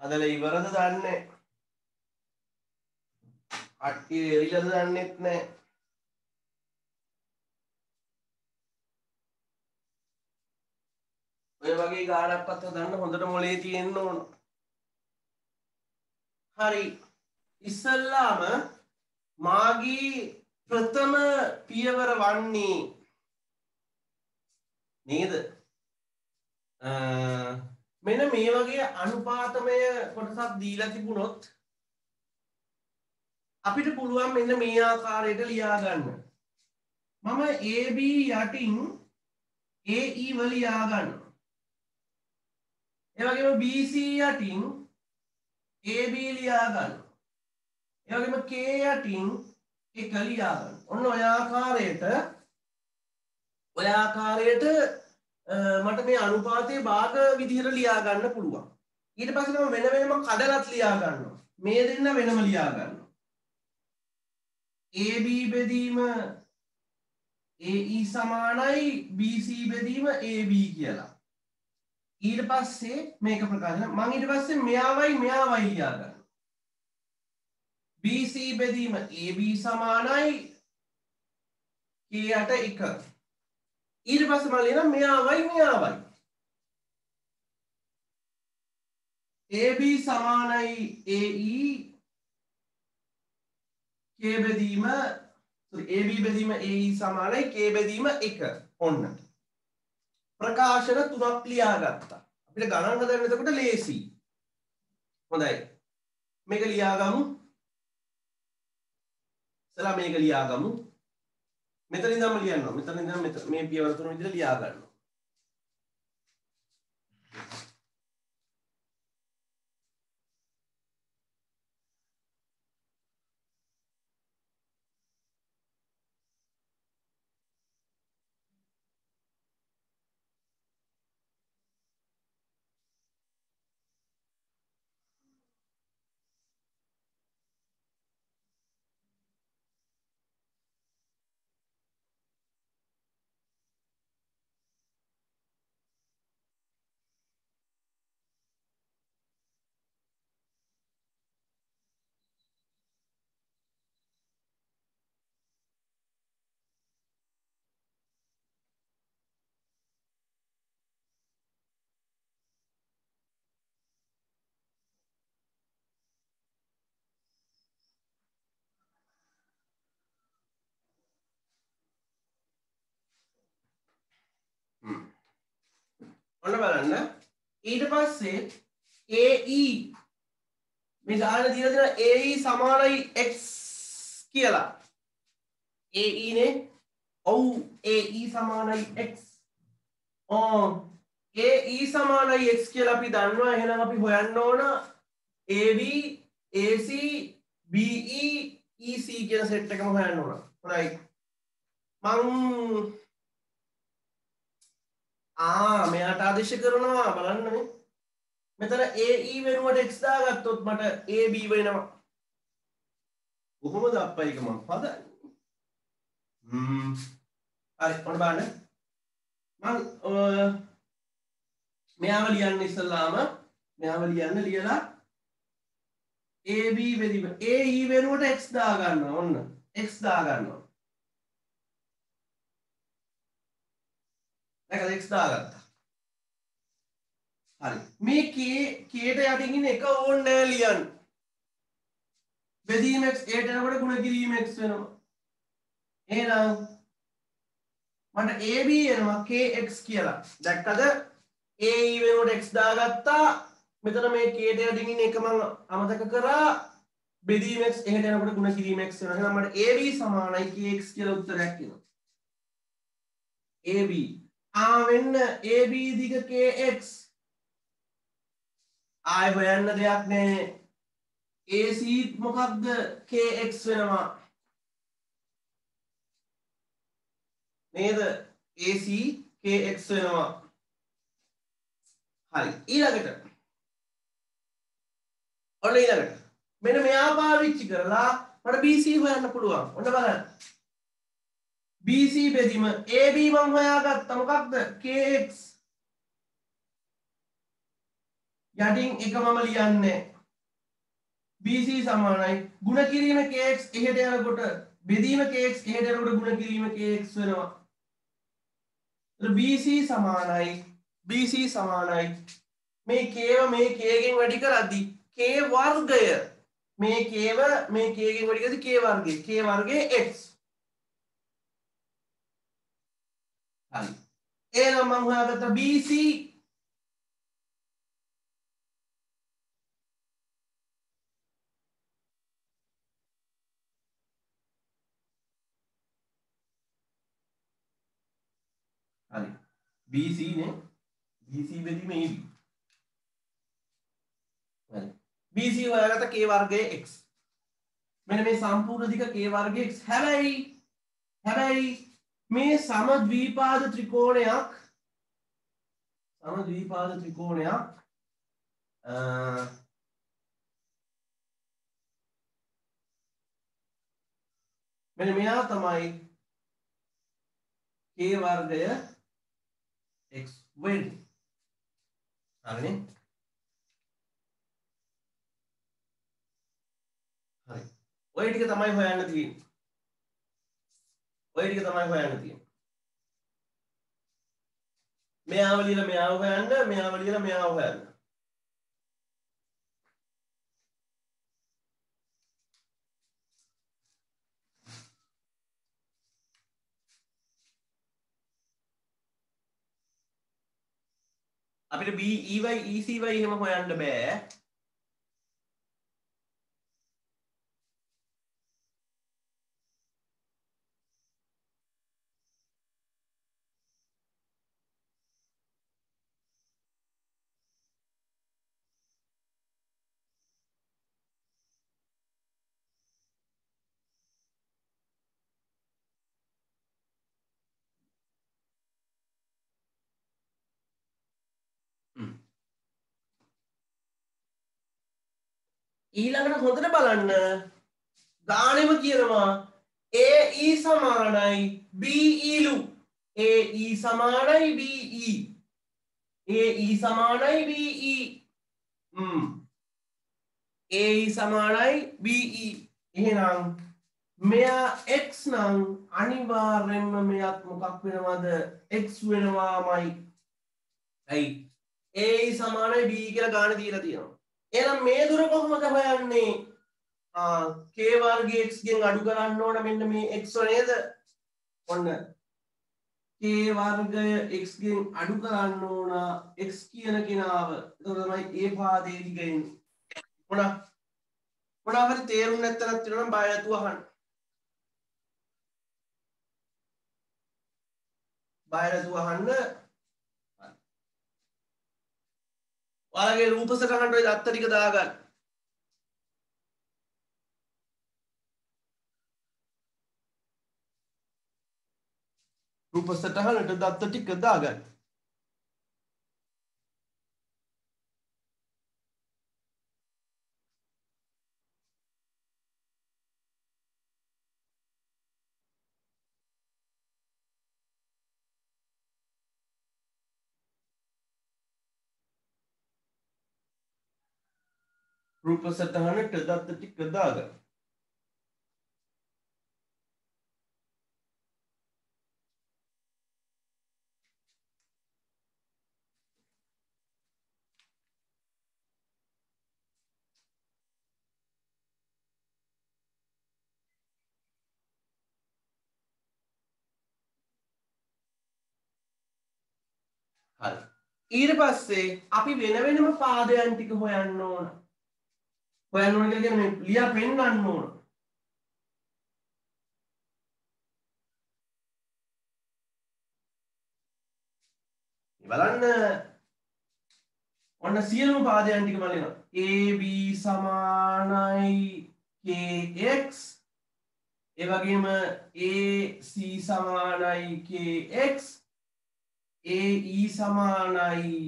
හදලා ඉවරද දන්නේ අට්ටි එරිලද දන්නෙත් නැහැ ඔය වගේ ගානක්වත් හදන්න හොඳට මොලේ තියෙන්න ඕන හරි ඉස්සල්ලාම මාගේ ප්‍රථම පියවර වන්නේ නේද මෙන්න මේ වගේ අනුපාතමය කොටසක් දීලා තිබුණොත් අපිට පුළුවන් මෙන්න මේ ආකාරයට ලියා ගන්න මම AB යටින් AE වල ලියා ගන්නවා ඒ වගේම BC යටින් AB ලියා ගන්නවා ඒ වගේම K යටින් එක ලියා ගන්න. ඔන්න ඔය ආකාරයට මට මේ අනුපාතයේ භාග විදිහට ලියා ගන්න පුළුවන්. ඊට පස්සේ මම වෙන වෙනම කඩලත් ලියා ගන්නවා. මේ දෙන්න වෙනම ලියා ගන්නවා. AB බෙදීම AE සමානයි BC බෙදීම AB කියලා. ඊට පස්සේ මේක ප්‍රකාශ මම ඊට පස්සේ මෙයාවයි ලියා ගන්නවා. BC බෙදීම AB සමානයි K යට 1. ඊට පස්සේ මම ලියනවා මෙයාවයි AB සමානයි AE K බෙදීම AB බෙදීම AE සමානයි K බෙදීම 1. ඔන්න ප්‍රකාශන තුනක් ලියාගත්තා. අපිට ගණන් හදන්න එතකොට ලේසි. හොඳයි. මේක ලියාගමු. සලා මේක ලියාගමු. මෙතන ඉඳන්ම ලියන්නවා. මෙතන ඉඳන් මේ පියවර තුන විදිහට ලියා ගන්නවා. ඔන්න බලන්න ඊට පස්සේ AE මේ ගාන දීලා තියෙන AE සමානයි x කියලා AE නේ ඔව් AE සමානයි x AE සමානයි x කියලා අපි දන්නවා එහෙනම් අපි හොයන්න ඕන AB AC BE EC කියන සෙට් එකම හොයන්න ඕන හොඳයි මං මෙයාට ආදේශ කරනවා බලන්න මේ මෙතන AE වෙනුවට x දාගත්තොත් මට AB වෙනවා කොහොමද අප්පා එක මම හදන්නේ හරි ඔන්න බලන්න මම මෙයාව ලියන්න ඉස්සල්ලාම මෙයාව ලියන්න ලියලා AB බෙදීම AE වෙනුවට x දා ගන්නවා ඔන්න x දා ගන්නවා x දාගත්තා. හරි. මේ k ට යටින් ඉන්න එක ඕනේ නෑ ලියන්න. බෙදීම x a ට යනකොට ගුණ කිරීම x වෙනවා. එහෙනම් මට ab එනවා kx කියලා. දැක්කද? ae වෙනකොට x දාගත්තා. මෙතන මේ k ට යටින් ඉන්න එක මම අමතක කරා. බෙදීම x එහෙට යනකොට ගුණ කිරීම x වෙනවා. එහෙනම් මට ab සමානයි kx කියලා උත්තරයක් එනවා. ab වෙන්න AB දිග KX ආය හොයන්න දෙයක් නෑ AC මොකක්ද KX වෙනවා නේද AC KX වෙනවා හරි ඊළඟට මෙන්න මෙයා පාවිච්චි කරලා මට BC හොයන්න පුළුවන් ඔන්න බලන්න BC බෙදීම AB මම හොයාගත්තා මොකක්ද KX යටින් එක මම ලියන්නේ BC සමානයි ගුණ කිරීම kx එහෙට යනකොට බෙදීම kx එහෙට යනකොට ගුණ කිරීම kx වෙනවා. BC සමානයි මේ k මේ k ගෙන් වැඩි කරද්දී k වර්ගය මේ k මේ k ගෙන් වැඩි කරද්දී k වර්ගයේ x. හරි. එහෙනම් මම හොයාගත්ත BC හරි BC නේ BC බෙදීම AB හරි BC හොයාගත්ත k වර්ගයේ x මෙන්න මේ සම්පූර්ණ දිග k වර්ගයේ x හැබැයි මේ සම ද්විපාද ත්‍රිකෝණයක් මෙන්න මෙයා තමයි k වර්ගය x වෙන්නේ. හරිනේ. හරි. ඔය ටික තමයි හොයන්න තියෙන්නේ. මෙයාව ලියලා මෙයාව හොයන්න, මෙයාව ලියලා මෙයාව හොයන්න. අපිට BEY ECY එහෙම හොයන්න බෑ. ඊළඟට හොඳට බලන්න ගානෙම කියනවා AE සමානයි BE ලු AE සමානයි BE AE සමානයි BE AE සමානයි BE එහෙනම් මෙයා x නම් අනිවාර්යෙන්ම මෙයාත් මොකක් වෙනවද x වෙනවාමයි. ඇයි AE සමානයි BE කියලා ගාන දීලා තියෙනවා. එහෙනම් මේ දුර කොහොමද හොයන්නේ? k වර්ගයේ x ගෙන් අඩු කරන්න ඕන මෙන්න මේ x නේද? ඔන්න k වර්ගය x ගෙන් අඩු කරන්න ඕන x කියන කෙනාව. ඒක තමයි a පාදයේ දිගින්. මොනවා හරි තේරුම් නැත්නම් තියෙනවා නම් බය නැතුව අහන්න. ඔයාලගේ රූප සටහනට ඔය දත්ත ටික දාගන්න. රූප සටහනට දත්ත ටික දාගන්න. රූප සටහනට දත්ත ටික දාගන්න. හරි. ඊට පස්සේ අපි වෙන වෙනම පාදයන් ටික හොයන්න ඕන. කියලා කියන්නේ ලියා පෙන්නන්න ඕන. බලන්න ඔන්න සියලුම පාදයන් ටික බලනවා. AB සමානයි KX ඒ වගේම AC සමානයි KX AE සමානයි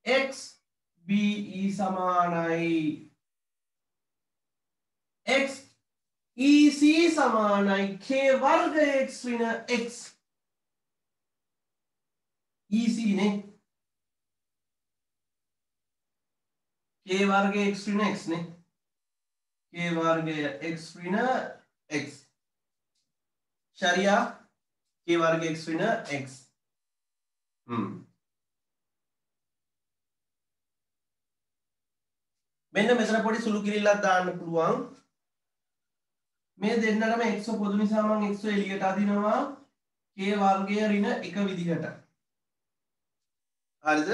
X BE සමානයි X EC සමානයි K වර්ග X වින X EC නේ k වර්ගය x ඍණ x නේ k වර්ගය x ඍණ x ශරියා k වර්ගය x ඍණ x මෙන්න මෙතන පොඩි සුළු කිරිල්ලක් දාන්න පුළුවන් මේ දෙන්නටම x පොදු නිසා මම x එළියට අදිනවා k වර්ගය ඍණ 1 විදිහට හරිද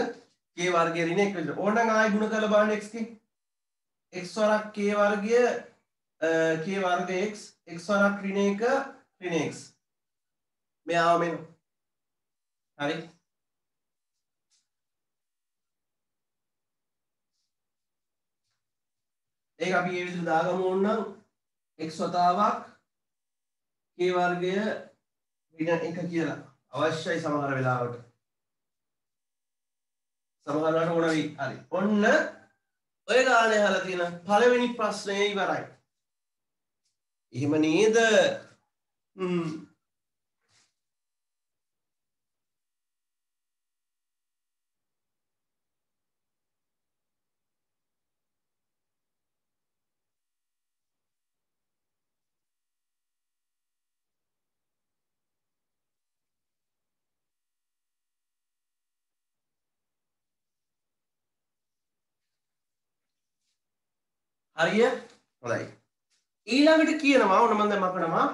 k වර්ගය ඍණ 1 විදිහට ඕනනම් ආයෙ ගුණ කරලා බලන්න x ගේ x වරක් k වර්ගය k වර්ග x x වරක් ඍණ 1 ඍණ x මෙයාව මෙන්න හරි ඒක අපි මේ විදිහට දාගමු ඕනනම් x වතාවක් k වර්ගය ඍණ 1 කියලා අවශ්‍යයි සමහර වෙලාවට සමහර වෙලාවට ඕන වෙයි හරි ඔන්න ඔය ගානේ අහලා තියෙන පළවෙනි ප්‍රශ්නය ඉවරයි එහෙම නේද හරිය හොඳයි ඊළඟට කියනවා ඔන්න මම දැන් මකනවා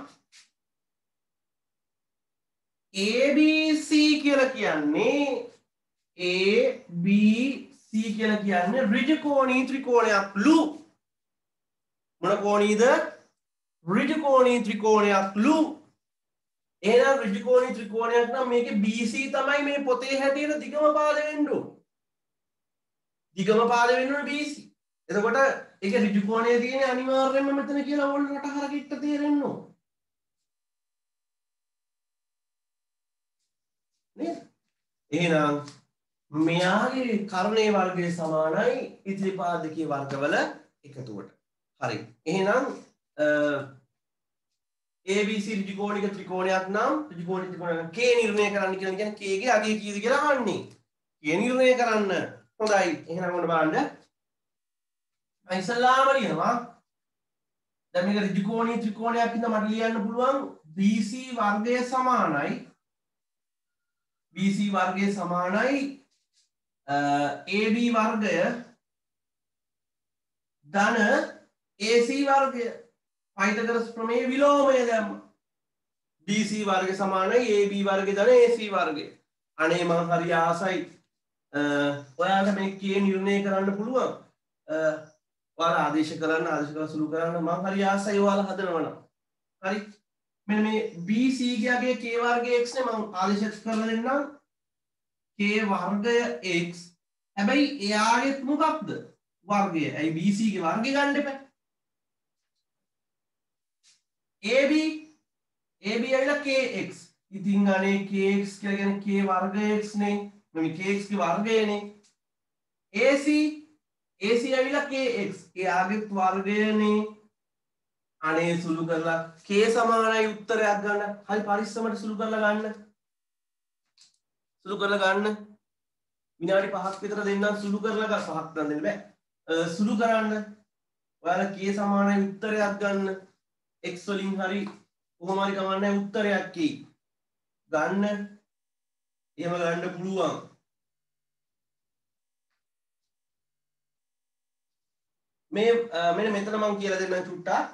ABC කියලා කියන්නේ ABC කියලා කියන්නේ ඍජු කෝණී ත්‍රිකෝණයක්ලු මොන කෝණීද ඍජු කෝණී ත්‍රිකෝණයක්ලු එහෙනම් ඍජු කෝණී ත්‍රිකෝණයක් නම් මේකේ BC තමයි මේ පොතේ හැටියට දිගම පාද වෙන්න ඕන දිගම පාද වෙන්න ඕන BC එතකොට ඒක ඍජු කෝණයේ තියෙන අනිවාර්යයෙන්ම මෙතන කියලා ඕන රටහර කිට්ට තේරෙන්න ඕන නේද එහෙනම් මෙයාගේ කර්ණයේ වර්ගය සමානයි ඉදිරි පාදකයේ වර්ගවල එකතුවට හරි එහෙනම් ABC ඍජු කෝණික ත්‍රිකෝණයක් නම් ඍජු කෝණික ත්‍රිකෝණයක් K නිර්ණය කරන්න කියලා කියන්නේ K ගේ අගය කීයද කියලා අහන්නේ K නිර්ණය කරන්න හොඳයි එහෙනම් ඔන්න බලන්න මම ඉස්සල්ලාම ලියනවා දැන් මේක ඍජු කෝණීය ත්‍රිකෝණයක් ඉඳන් මට ලියන්න පුළුවන් BC වර්ගය සමානයි BC වර්ගය සමානයි AB වර්ගය ධන AC වර්ගය පයිතගරස් ප්‍රමේය විලෝමය දැම්ම BC වර්ගය සමානයි AB වර්ගය ධන AC වර්ගය අනේ මම හරි ආසයි ඔයාලට මේ K නිර්ණය කරන්න පුළුවන් ඔයාලා ආදේශ කරලා සුළු කරන්න මම හරි ආසයි ඔයාලා හදනවනම් හරි මෙන්න මේ BC ගේ K වර්ගය x නේ මම ආදේශ කරලා දෙන්නම් K වර්ගය x හැබැයි එයාගෙත් මොකක්ද වර්ගය ඇයි BC ගේ වර්ගය ගන්න එපා AB ඇවිල්ලා kx ඉතින් අනේ kx කියලා කියන්නේ k වර්ග x නේ මේ kx ගේ වර්ගයනේ AC ඇවිල්ලා kx එයාගේ වර්ගයනේ අනේ සුළු කරලා k සමානයි උත්තරයක් ගන්න හරි පරිස්සමට සුළු කරලා ගන්න විනාඩි 5ක් විතර දෙන්නම් සුළු කරලා ගන්න 5ක් නම් දෙන්න බෑ සුළු කරන්න ඔයාලා k සමානයි උත්තරයක් ගන්න x වලින් හරි කොහොම හරි කමන්නේ උත්තරයක් කි ගන්න එහෙම ගන්න පුළුවන් මේ මෙන්න මෙතන මම කියලා දෙන්නම් චුට්ටක්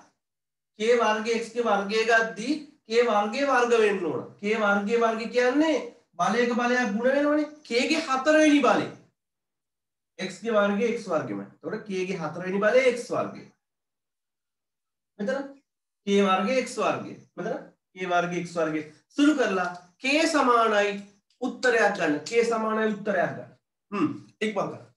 k වර්ගය x ගේ වර්ගය ගද්දී k වර්ගයේ වර්ග වෙන්න ඕන k වර්ගයේ වර්ගය කියන්නේ බලයක බලයක් ගුණ වෙනවනේ k ගේ 4 වෙනි බලය x ගේ වර්ගය x වර්ගෙමයි එතකොට k ගේ 4 වෙනි බලය x වර්ගය මෙතන k වර්ගය x වර්ගය මෙතන k වර්ගය x වර්ගය සුළු කරලා k සමානයි උත්තරයක් ගන්න k සමානයි උත්තරයක් ගන්න ඉක්මන් කරන්න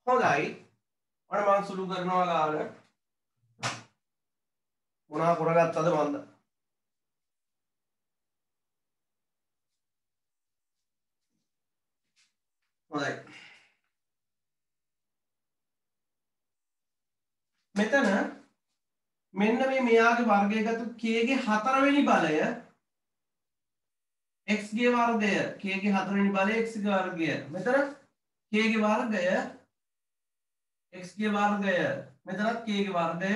හොඳයි මම මම සුළු කරනවා ගාන මොනවා කරගත්තද මන්ද හොඳයි මෙතන මෙන්න මේ මෙයාගේ වර්ගයගතු k ගේ 4 වෙනි බලය x ගේ වර්ගය k ගේ 4 වෙනි බලය x ගේ වර්ගය මෙතන k ගේ වර්ගය x ගේ වර්ගය මෙතනත් k ගේ වර්ගය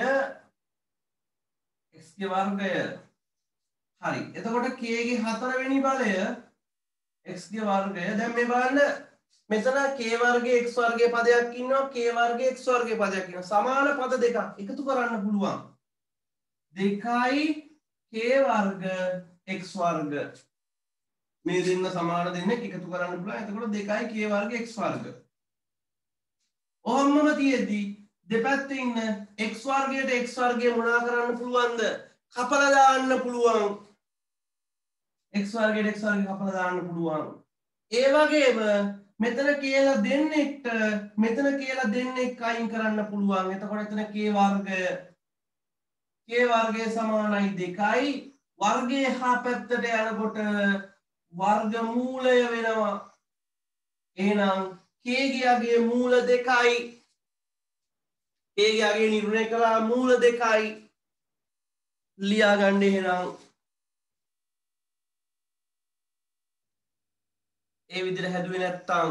x ගේ වර්ගය හරි එතකොට k ගේ 4 වෙනි බලය x ගේ වර්ගය දැන් මේ බලන්න මෙතන k වර්ගයේ x වර්ගයේ පදයක් ඉන්නවා k වර්ගයේ x වර්ගයේ පදයක් ඉන්නවා සමාන පද දෙකක් එකතු කරන්න පුළුවන් 2යි k වර්ග x වර්ග මේ දෙන්න සමාන දෙන්නෙක් එකතු කරන්න පුළුවන් එතකොට 2යි k වර්ග x වර්ග ඔහොමම තියෙද්දි දෙපැත්තේ ඉන්න x වර්ගයට x වර්ගය මොනා කරන්න පුළුවන්ද කපලා දාන්න පුළුවන් x වර්ගයට x වර්ගය කපලා දාන්න පුළුවන් ඒ වගේම මෙතන කියලා දෙන්නෙක්ට මෙතන කියලා දෙන්නෙක් අයින් කරන්න පුළුවන් එතකොට එතන k වර්ගය සමානයි 2යි වර්ගයේ හා පැත්තට යනකොට වර්ගමූලය වෙනවා එහෙනම් k ගේ මූල 2යි k ගේ නිර්ණය කළා මූල 2යි ලියා ගන්න එහෙනම් ඒ විදිහට හැදුවේ නැත්තම්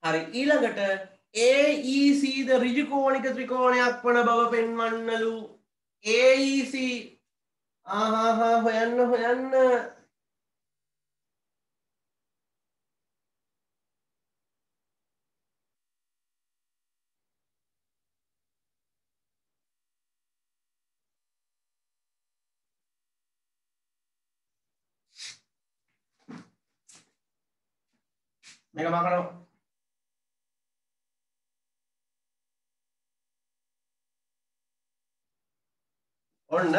හරි ඊළඟට AEC ද ඍජු කෝණික ත්‍රිකෝණයක් වන බව පෙන්වන්නලු AEC හොයන්න මේක මකනවා ඔන්න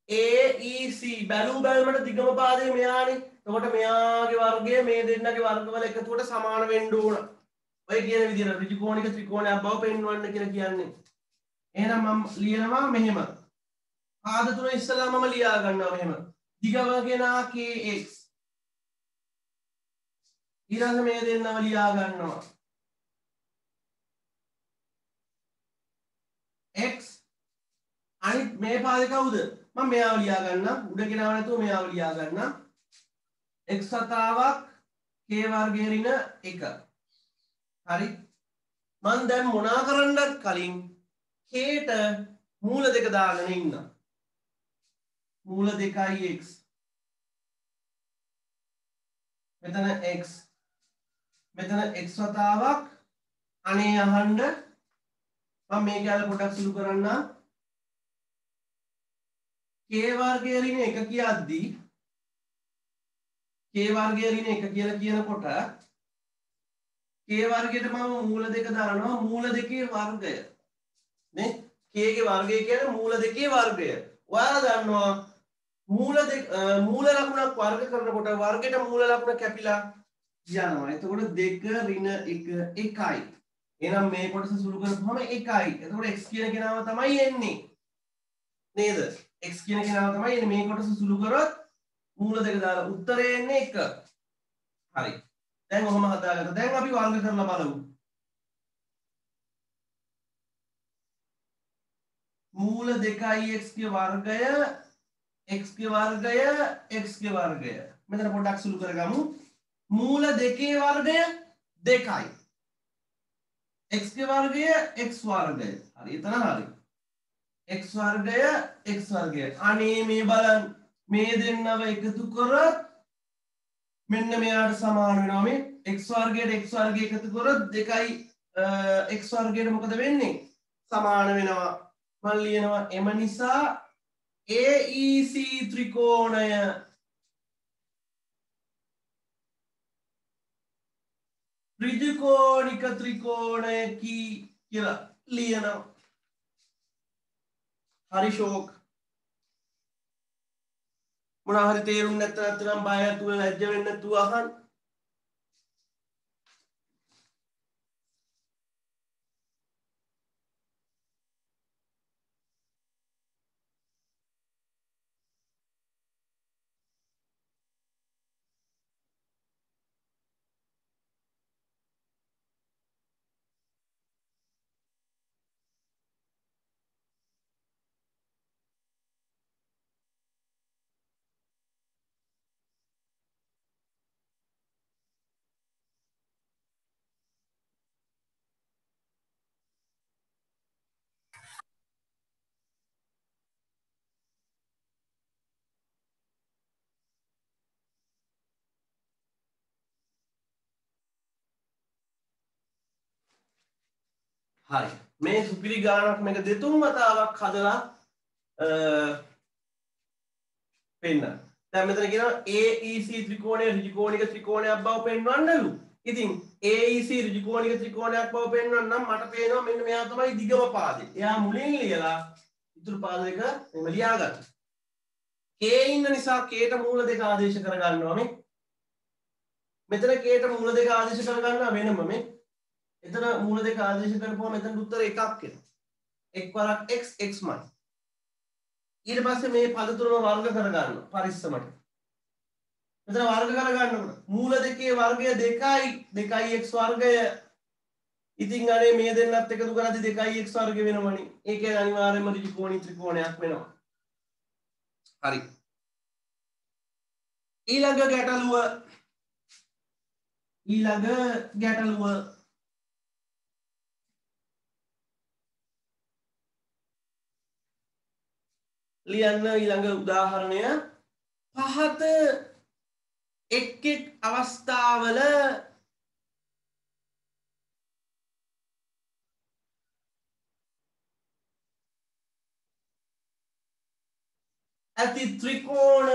AEC බැලූ බැලමට දිගම පාදේ මෙයානේ. එතකොට මෙයාගේ වර්ගය මේ දෙන්නගේ වර්ගවල එකතුවට සමාන වෙන්න ඕන. ඔය කියන විදිහට ඍජු කෝණික ත්‍රිකෝණයක් බව පෙන්වන්න කියලා කියන්නේ. එහෙනම් මම ලියනවා මෙහෙම. පාද තුන ඉස්සලා මම ලියා ගන්නවා මෙහෙම. දිගම කෙනා kx. ඊළඟ මේ දෙන්නව ලියා ගන්නවා. x අනිත් මේ පාදේ කවුද? මම මෙයාව ලියා ගන්නම් උඩ ගෙනාව නැතුව මෙයාව ලියා ගන්නම් x සතාවක් k වර්ගයේ ඍණ 1 හරි මම දැන් මොනා කරන්නත් කලින් k ට මූල දෙක දාගෙන ඉන්න මූල 2යි x මෙතන x මෙතන x සතාවක් අනේ අහන්න මම මේක යාල පොඩක් සුළු කරන්නම් k වර්ගයේ ඍණ 1 කියද්දී k වර්ගයේ ඍණ 1 කියලා කියනකොට k වර්ගයට මම මූල දෙක දානවා මූල දෙකේ වර්ගය නේ k ගේ වර්ගය කියන්නේ මූල දෙකේ වර්ගය ඔයාලා දන්නවා මූල ලකුණක් වර්ග කරනකොට වර්ගයට මූල ලකුණ කැපිලා යනවා එතකොට 2 ඍණ 1 1යි එහෙනම් මේ කොටස සුළු කරපුවම 1යි එතකොට x කියන කෙනාව තමයි එන්නේ නේද x කියන කෙනාව තමයි එන්නේ මේ කොටස සුළු කරොත් මූල දෙක දාලා උත්තරේ එන්නේ 1 හරි දැන් ඔහොම හදාගත්තා දැන් අපි වර්ග කරලා බලමු මූල 2යි x ගේ වර්ගය x ගේ වර්ගය x ගේ වර්ගය මෙතන පොඩ්ඩක් සුළු කරගමු මූල දෙකේ වර්ගය 2යි. x ගේ වර්ගය x වර්ගය. හරි එතන හරි. x වර්ගය x වර්ගය. අනේ මේ බලන්න මේ දෙන්නව එකතු කරොත් මෙන්න මෙයාට සමාන වෙනවා මේ x වර්ගයට x වර්ගය එකතු කරොත් 2යි x වර්ගයට මොකද වෙන්නේ? සමාන වෙනවා. මම ලියනවා එම නිසා AEC ත්‍රිකෝණය ඍජුකෝණික ත්‍රිකෝණයකි කියලා ලියනවා. හරි ෂෝක්. මොනවා හරි තේරුම් නැත්නම් බය නැතුව ලැජ්ජ වෙන්න නැතුව අහන්න. හරි. මේ සුපිරි ගානක් මේක දෙතුන් වතාවක් හදලා පෙන්නන්න. දැන් මෙතන කියනවා AEC ත්‍රිකෝණය ඍජුකෝණික ත්‍රිකෝණයක් බව පෙන්වන්නලු. ඉතින් AEC ඍජුකෝණික ත්‍රිකෝණයක් බව පෙන්වන්න නම් මට පේනවා මෙන්න මෙයා තමයි දිගම පාදේ. එයා මුලින් ලියලා ඉතුරු පාද දෙක මෙහෙම ලියාගන්න. K ඉන්න නිසා K ට මූල දෙක ආදේශ කරගන්නවා මේ. මෙතන K ට මූල දෙක ආදේශ කරගන්නවා වෙනම මේ. එතන මූල දෙක ආදේශ කරපුවම මෙතන උත්තර එකක් එනවා. එක් වරක් x xමයි. ඊට පස්සේ මේ පද තුනම වර්ග කරගන්න පරිස්සමට. මෙතන වර්ග කරගන්නකොට මූල දෙකේ වර්ගය 2යි 2x වර්ගය. ඉතින් අනේ මේ දෙන්නත් එකතු කරද්දි 2x වර්ග වෙනවනේ. ඒ කියන්නේ අනිවාර්යයෙන්ම ත්‍රිකෝණී ත්‍රිකෝණයක් වෙනවා. හරි. ඊළඟ ගැටලුව ලියන්න ඊළඟ උදාහරණය පහත එක් අවස්ථාවල ඇති ත්‍රිකෝණ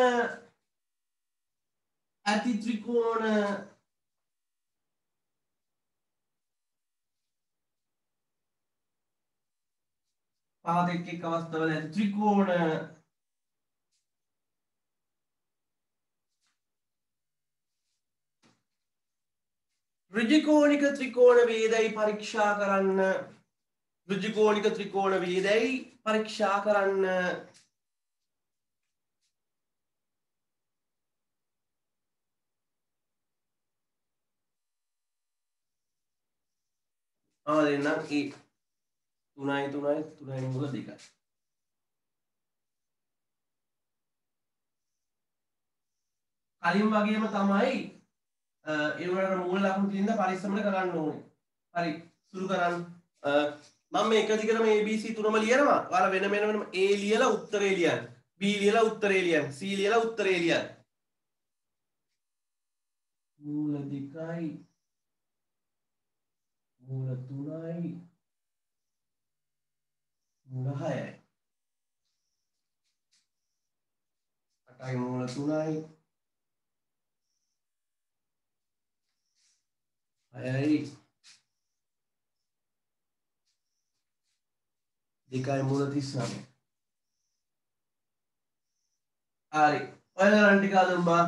පහත එක් අවස්ථාවල ඇති ත්‍රිකෝණ ඍජුකෝණික ත්‍රිකෝණ වේදයි පරීක්ෂා කරන්න. ඍජුකෝණික ත්‍රිකෝණ වේදයි පරීක්ෂා කරන්න. දෙන්නම් ඒ 3යි 3යි 3යි මුල 2යි. කලින් වගේම තමයි ඒ වුණාට මූල ලකුණු තියෙන පරිස්සමට කරන්න ඕනේ. හරි සුළු කරන්න. මම මේ එක දිගටම ABC තුනම ලියනවා. ඔයාලා වෙන වෙනම A ලියලා උත්තරේ ලියන්න. B ලියලා උත්තරේ ලියන්න. C ලියලා උත්තරේ ලියන්න. මූල 2යි මූල 3යි මූල 6යි 8යි මූල 3යි 6යි 2යි මූල 39. හරි ඔයාලා ටික අදන් බා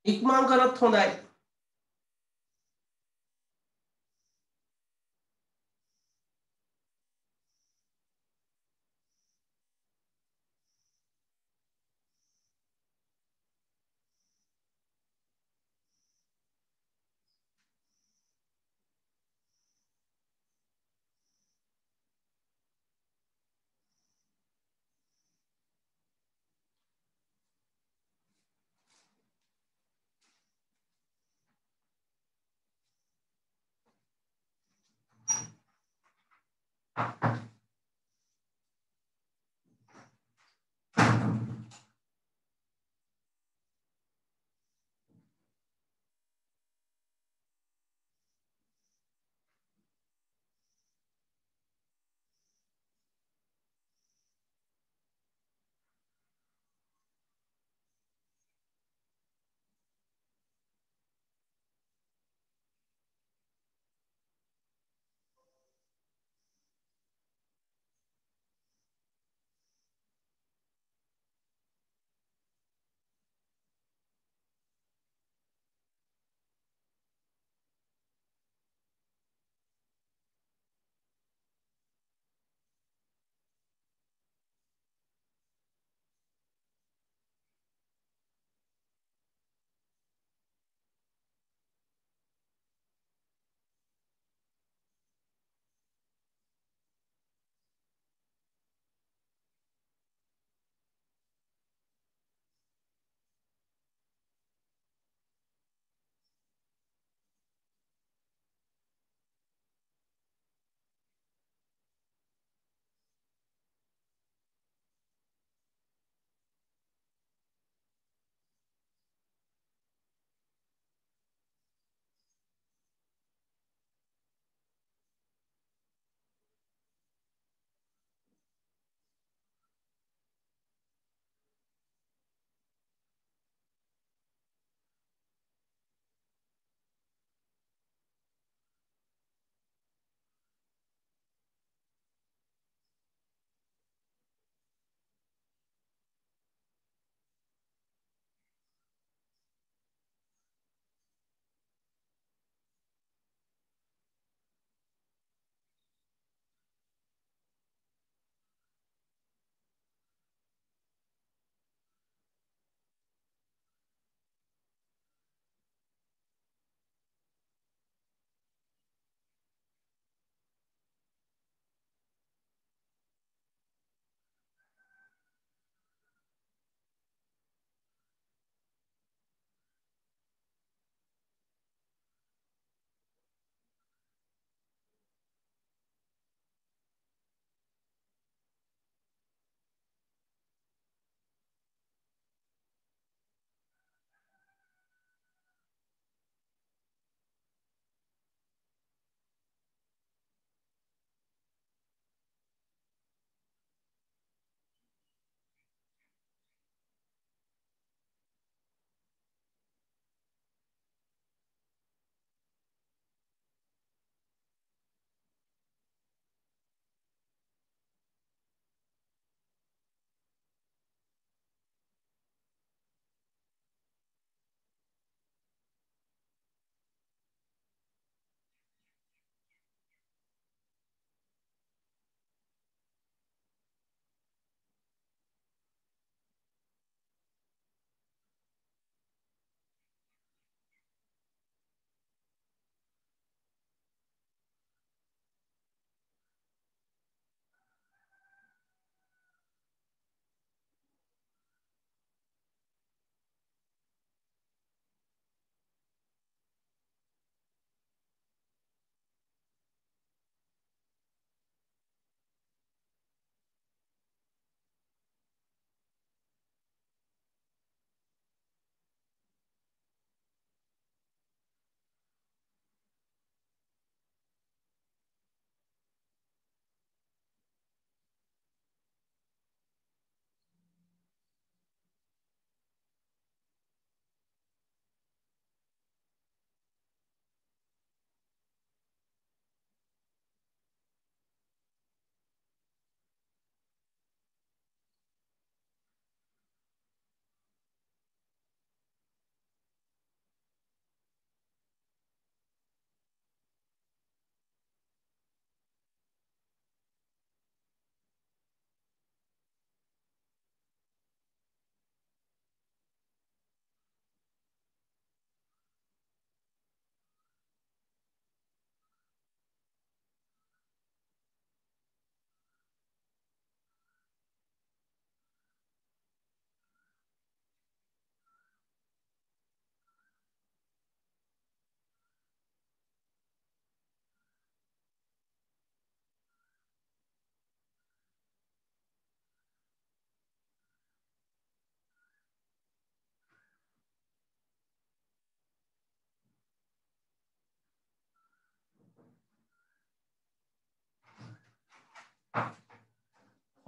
ඉක්මන් කරත් හොඳයි.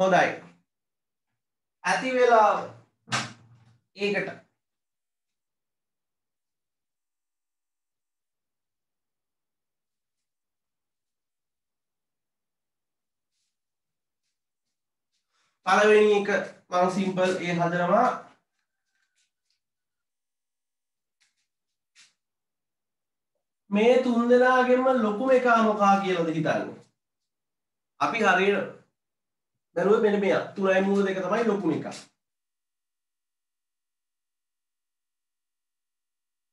හොඳයි ඇති වෙලාව ඒකට පළවෙනි එක මම සිම්පල් ඒ හදනවා මේ තුන් දෙනාගෙන්ම ලොකුම එකා මොකා කියලාද හිතන්නේ අපි හරියට බැලුවේ මෙන්න මෙයා 3යි මූල 2 තමයි ලොකුම එක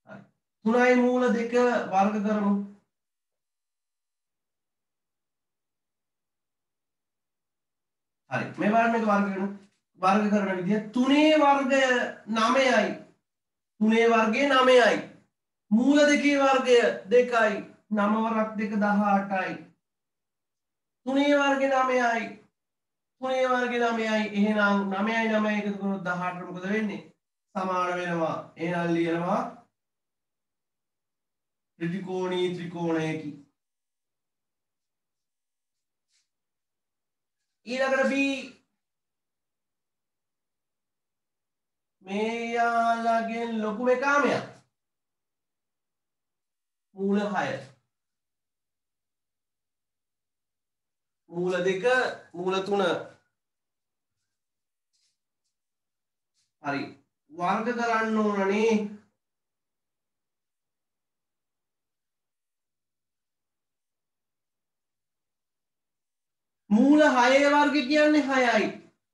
හරි 3යි මූල 2 වර්ග කරමු හරි මේ වර්ග මේක වර්ග කරන විදිය 3 වර්ගය 9යි 3 වර්ගය 9යි මූල 2 වර්ගය 2යි 9 වරක් 2 18යි 3 වර්ගය 9යි 3 වර්ගය 9යි එහෙනම් 9යි 9යි එකතු කරොත් 18ට මොකද වෙන්නේ සමාන වෙනවා එහෙනම් ලියනවා ත්‍රිකෝණී ත්‍රිකෝණයකි ඊළඟට B මේ යාළගෙන් ලොකුම එකා මෙයා මූල 6 මූල 2 මූල 3 හරි වර්ග කරන්න ඕනනේ මූල 6 වර්ග කියන්නේ 6යි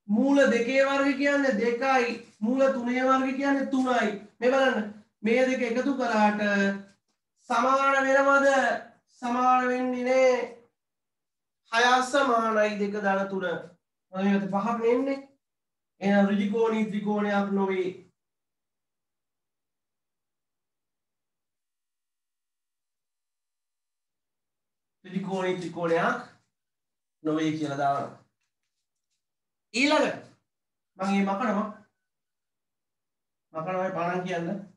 මූල 2 වර්ග කියන්නේ 2යි මූල 3 වර්ග කියන්නේ 3යි මේ බලන්න මේ දෙක එකතු කරාට සමාන වෙනවද සමාන වෙන්නේ නේ 6 සමානයි 2 ධන 3 මොනවද පහක් නෙන්නේ එහෙනම් ඍජුකෝණී ත්‍රිකෝණයක් නොවේ ත්‍රිකෝණී ත්‍රිකෝණයක් නොවේ කියලා දානවා ඊළඟට මම මේ මකනවා පාඩම් කියන්න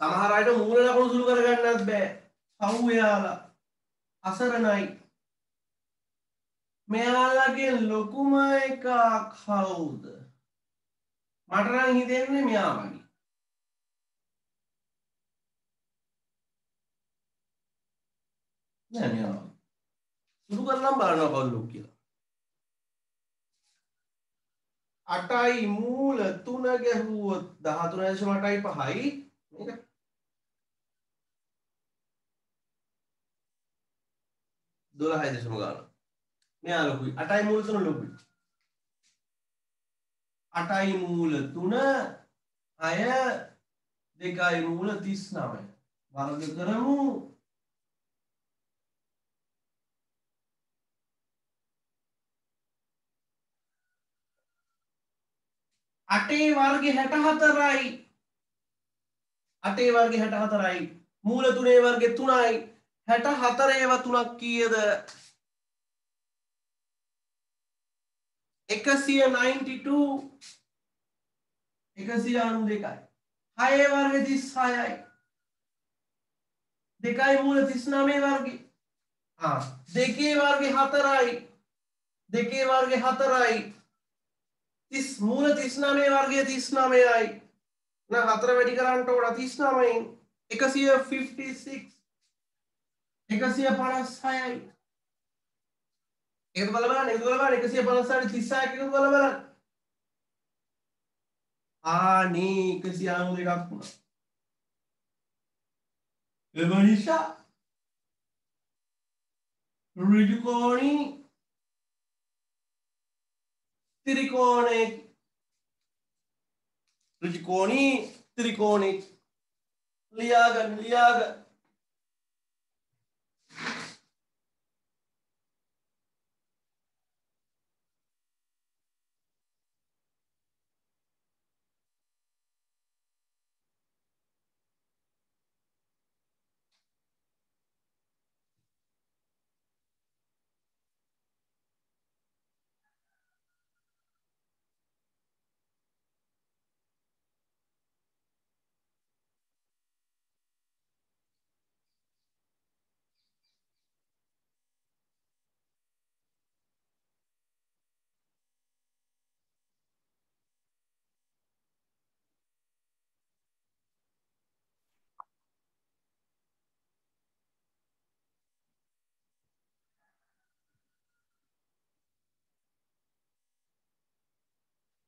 සමහර අයට මූල ලකුණු සුළු කරගන්නත් බෑ පව් එයාලා අසරණයි මෙයාලගේ ලොකුම එකා කවුද මට නම් හිතෙන්නේ මෙයා වගේ නෑ මෙයා සුළු කරනම් බලනවා කවුද ලොකු කියලා 8යි මූල 3 ගැහුවොත් 13.8යි මේක 12යි දශම ගාන මෙයා ලොකුයි 8යි මූල 3 ලොකුයි 8යි මූල 3 6 2යි මූල 39 වර්ග කරමු අටේ වර්ගය 64යි අටේ වර්ගය 64යි මූල 3 වර්ගය 3යි 64 ඒවා තුනක් කීයද 192 192යි 6 වර්ගය 36යි 2යි මූල 39 වර්ගය දෙකේ වර්ගය 4යි දෙකේ වර්ගය 4යි මූල 39 වර්ගය 39යි නම් 4 වැඩි කරන්න ඕන 39න් 156 156යි එකතු කරලා බලන්න 156ට 36 එකතු කරලා බලන්න නේ 192ක් වුණා එම නිසා ඍජුකෝණී ත්‍රිකෝණේ ත්‍රිකෝණී ත්‍රිකෝණේ ලියාගන්න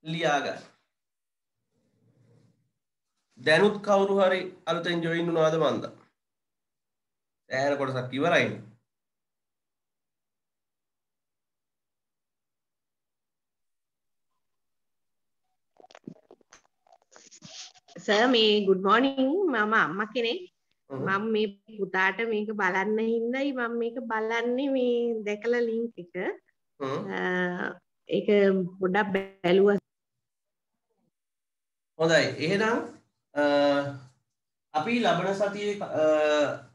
ලියා ගන්න. දැනුත් කවුරු හරි අලුතෙන් ජොයින් වුණාද මන්ද? ඈන කොටසක් ඉවරයිනේ. සර් මේ good morning මම අම්මා කෙනෙක් මම මේ පුතාට මේක බලන්න හින්දායි මම මේක බලන්නේ මේ දැකලා ලින්ක් එක ඒක පොඩ්ඩක් බැලුවා. හොඳයි එහෙනම් අපි ලබන සතියේ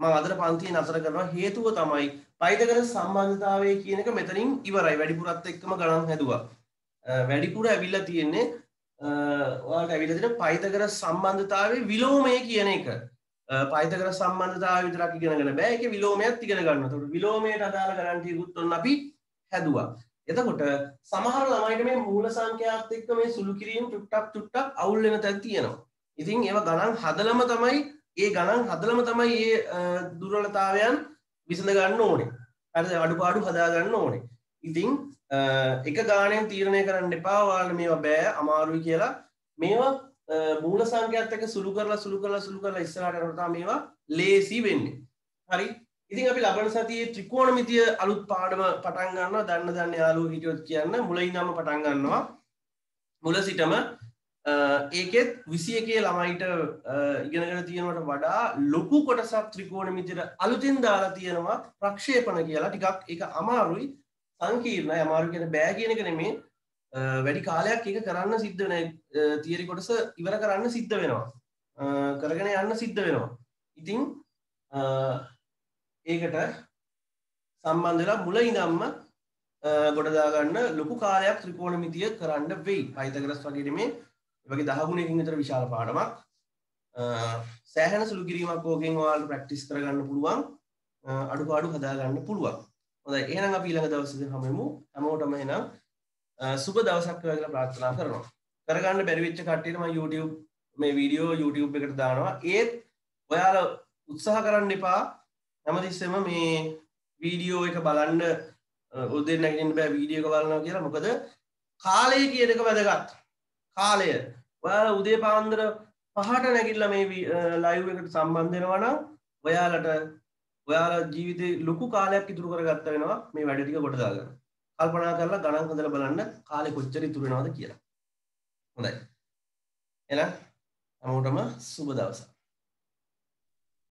මම අදට පන්තිය නතර කරනවා හේතුව තමයි පයිතගර සම්බන්ධතාවය කියන එක මෙතනින් ඉවරයි වැඩිපුරත් එක්කම ගණන් හැදුවා. වැඩිපුර ඇවිල්ලා තියෙන්නේ ඔයාලට ඇවිල්ලා තියෙන පයිතගර සම්බන්ධතාවයේ විලෝමය කියන එක. පයිතගර සම්බන්ධතාවය විතරක් ඉගෙනගෙන බෑ ඒකේ විලෝමයත් ඉගෙන ගන්න. ඒකට විලෝමයට අදාළ ගණන් ටිකකුත් ඔන්න අපි හැදුවා. එතකොට සමහර ළමයිට මේ මූල සංඛ්‍යාත් එක්ක මේ සුළු කිරීම ටුට්ටක් අවුල් වෙන තැන් තියෙනවා. ඉතින් ඒවා ගණන් හදලම තමයි ඒ දුර්වලතාවයන් විසඳ ගන්න ඕනේ. හරිද? අඩුපාඩු හදා ගන්න ඕනේ. ඉතින් එක ගාණයෙන් තීරණය කරන්න එපා ඔයාලට මේවා බෑ අමාරුයි කියලා. මේවා මූල සංඛ්‍යාත් එක්ක සුළු කරලා ඉස්සරහට යනකොට තමයි මේවා ලේසි වෙන්නේ. හරි? ඉතින් අපි ලබන සතියේ ත්‍රිකෝණමිතිය අලුත් පාඩම පටන් ගන්නවා. දන්න යාළුවෝ හිටියොත් කියන්න මුලින්ම පටන් ගන්නවා. මුල සිටම ඒකෙත් 21 ළමයිට ඉගෙනගෙන තියෙනවට වඩා ලොකු කොටසක් ත්‍රිකෝණමිතියට අලුතින් දාලා තියෙනවා ප්‍රක්ෂේපණ කියලා. ටිකක් ඒක අමාරුයි සංකීර්ණයි. අමාරු කියන්නේ බෑ කියන එක නෙමෙයි. වැඩි කාලයක් ඒක කරන්න සිද්ධ වෙන තියරි කොටස ඉවර කරන්න සිද්ධ වෙනවා. කරගෙන යන්න සිද්ධ වෙනවා. ඉතින් ඒකට සම්බන්ධ වෙලා මුල ඉඳන්ම ගොඩ දාගන්න ලොකු කාලයක් ත්‍රිකෝණමිතිය කරන්න වෙයි. පයිතගරස් වගේ නෙමෙයි. ඒ වගේ 10 ගුණයකින් විතර විශාල පාඩමක්. සෑහෙන සුළු කිරීමක් ඕකෙන් ඔයාලට ප්‍රැක්ටිස් කරගන්න පුළුවන්. අඩුපාඩු හදා ගන්න පුළුවන්. හොඳයි එහෙනම් අපි ඊළඟ දවසේ හමු වෙමු. හැමෝටම එහෙනම් සුබ දවසක් වේවා කියලා ප්‍රාර්ථනා කරනවා. කරගන්න බැරි වෙච්ච කට්ටියට මම YouTube මේ වීඩියෝ YouTube එකට දානවා. ඒත් ඔයාලා උත්සාහ කරන්න එපා. හැමතිස්සෙම මේ වීඩියෝ එක බලන්න උදේ නැගිටින්න බෑ වීඩියෝ එක බලනවා කියලා. මොකද කාලය කියන එක වැදගත්. කාලය. ඔයාලා උදේ පාන්දර 5ට නැගිටලා මේ ලයිව් එකට සම්බන්ධ වෙනවා නම් ඔයාලා ජීවිතේ ලොකු කාලයක් ඉතුරු කරගත්ත වෙනවා මේ වැඩ ටික කොට දාගන්න. කල්පනා කරලා ගණන් හදලා බලන්න කාලේ කොච්චර ඉතුරු වෙනවද කියලා. හොඳයි. එහෙනම් හැමෝටම සුබ දවසක්.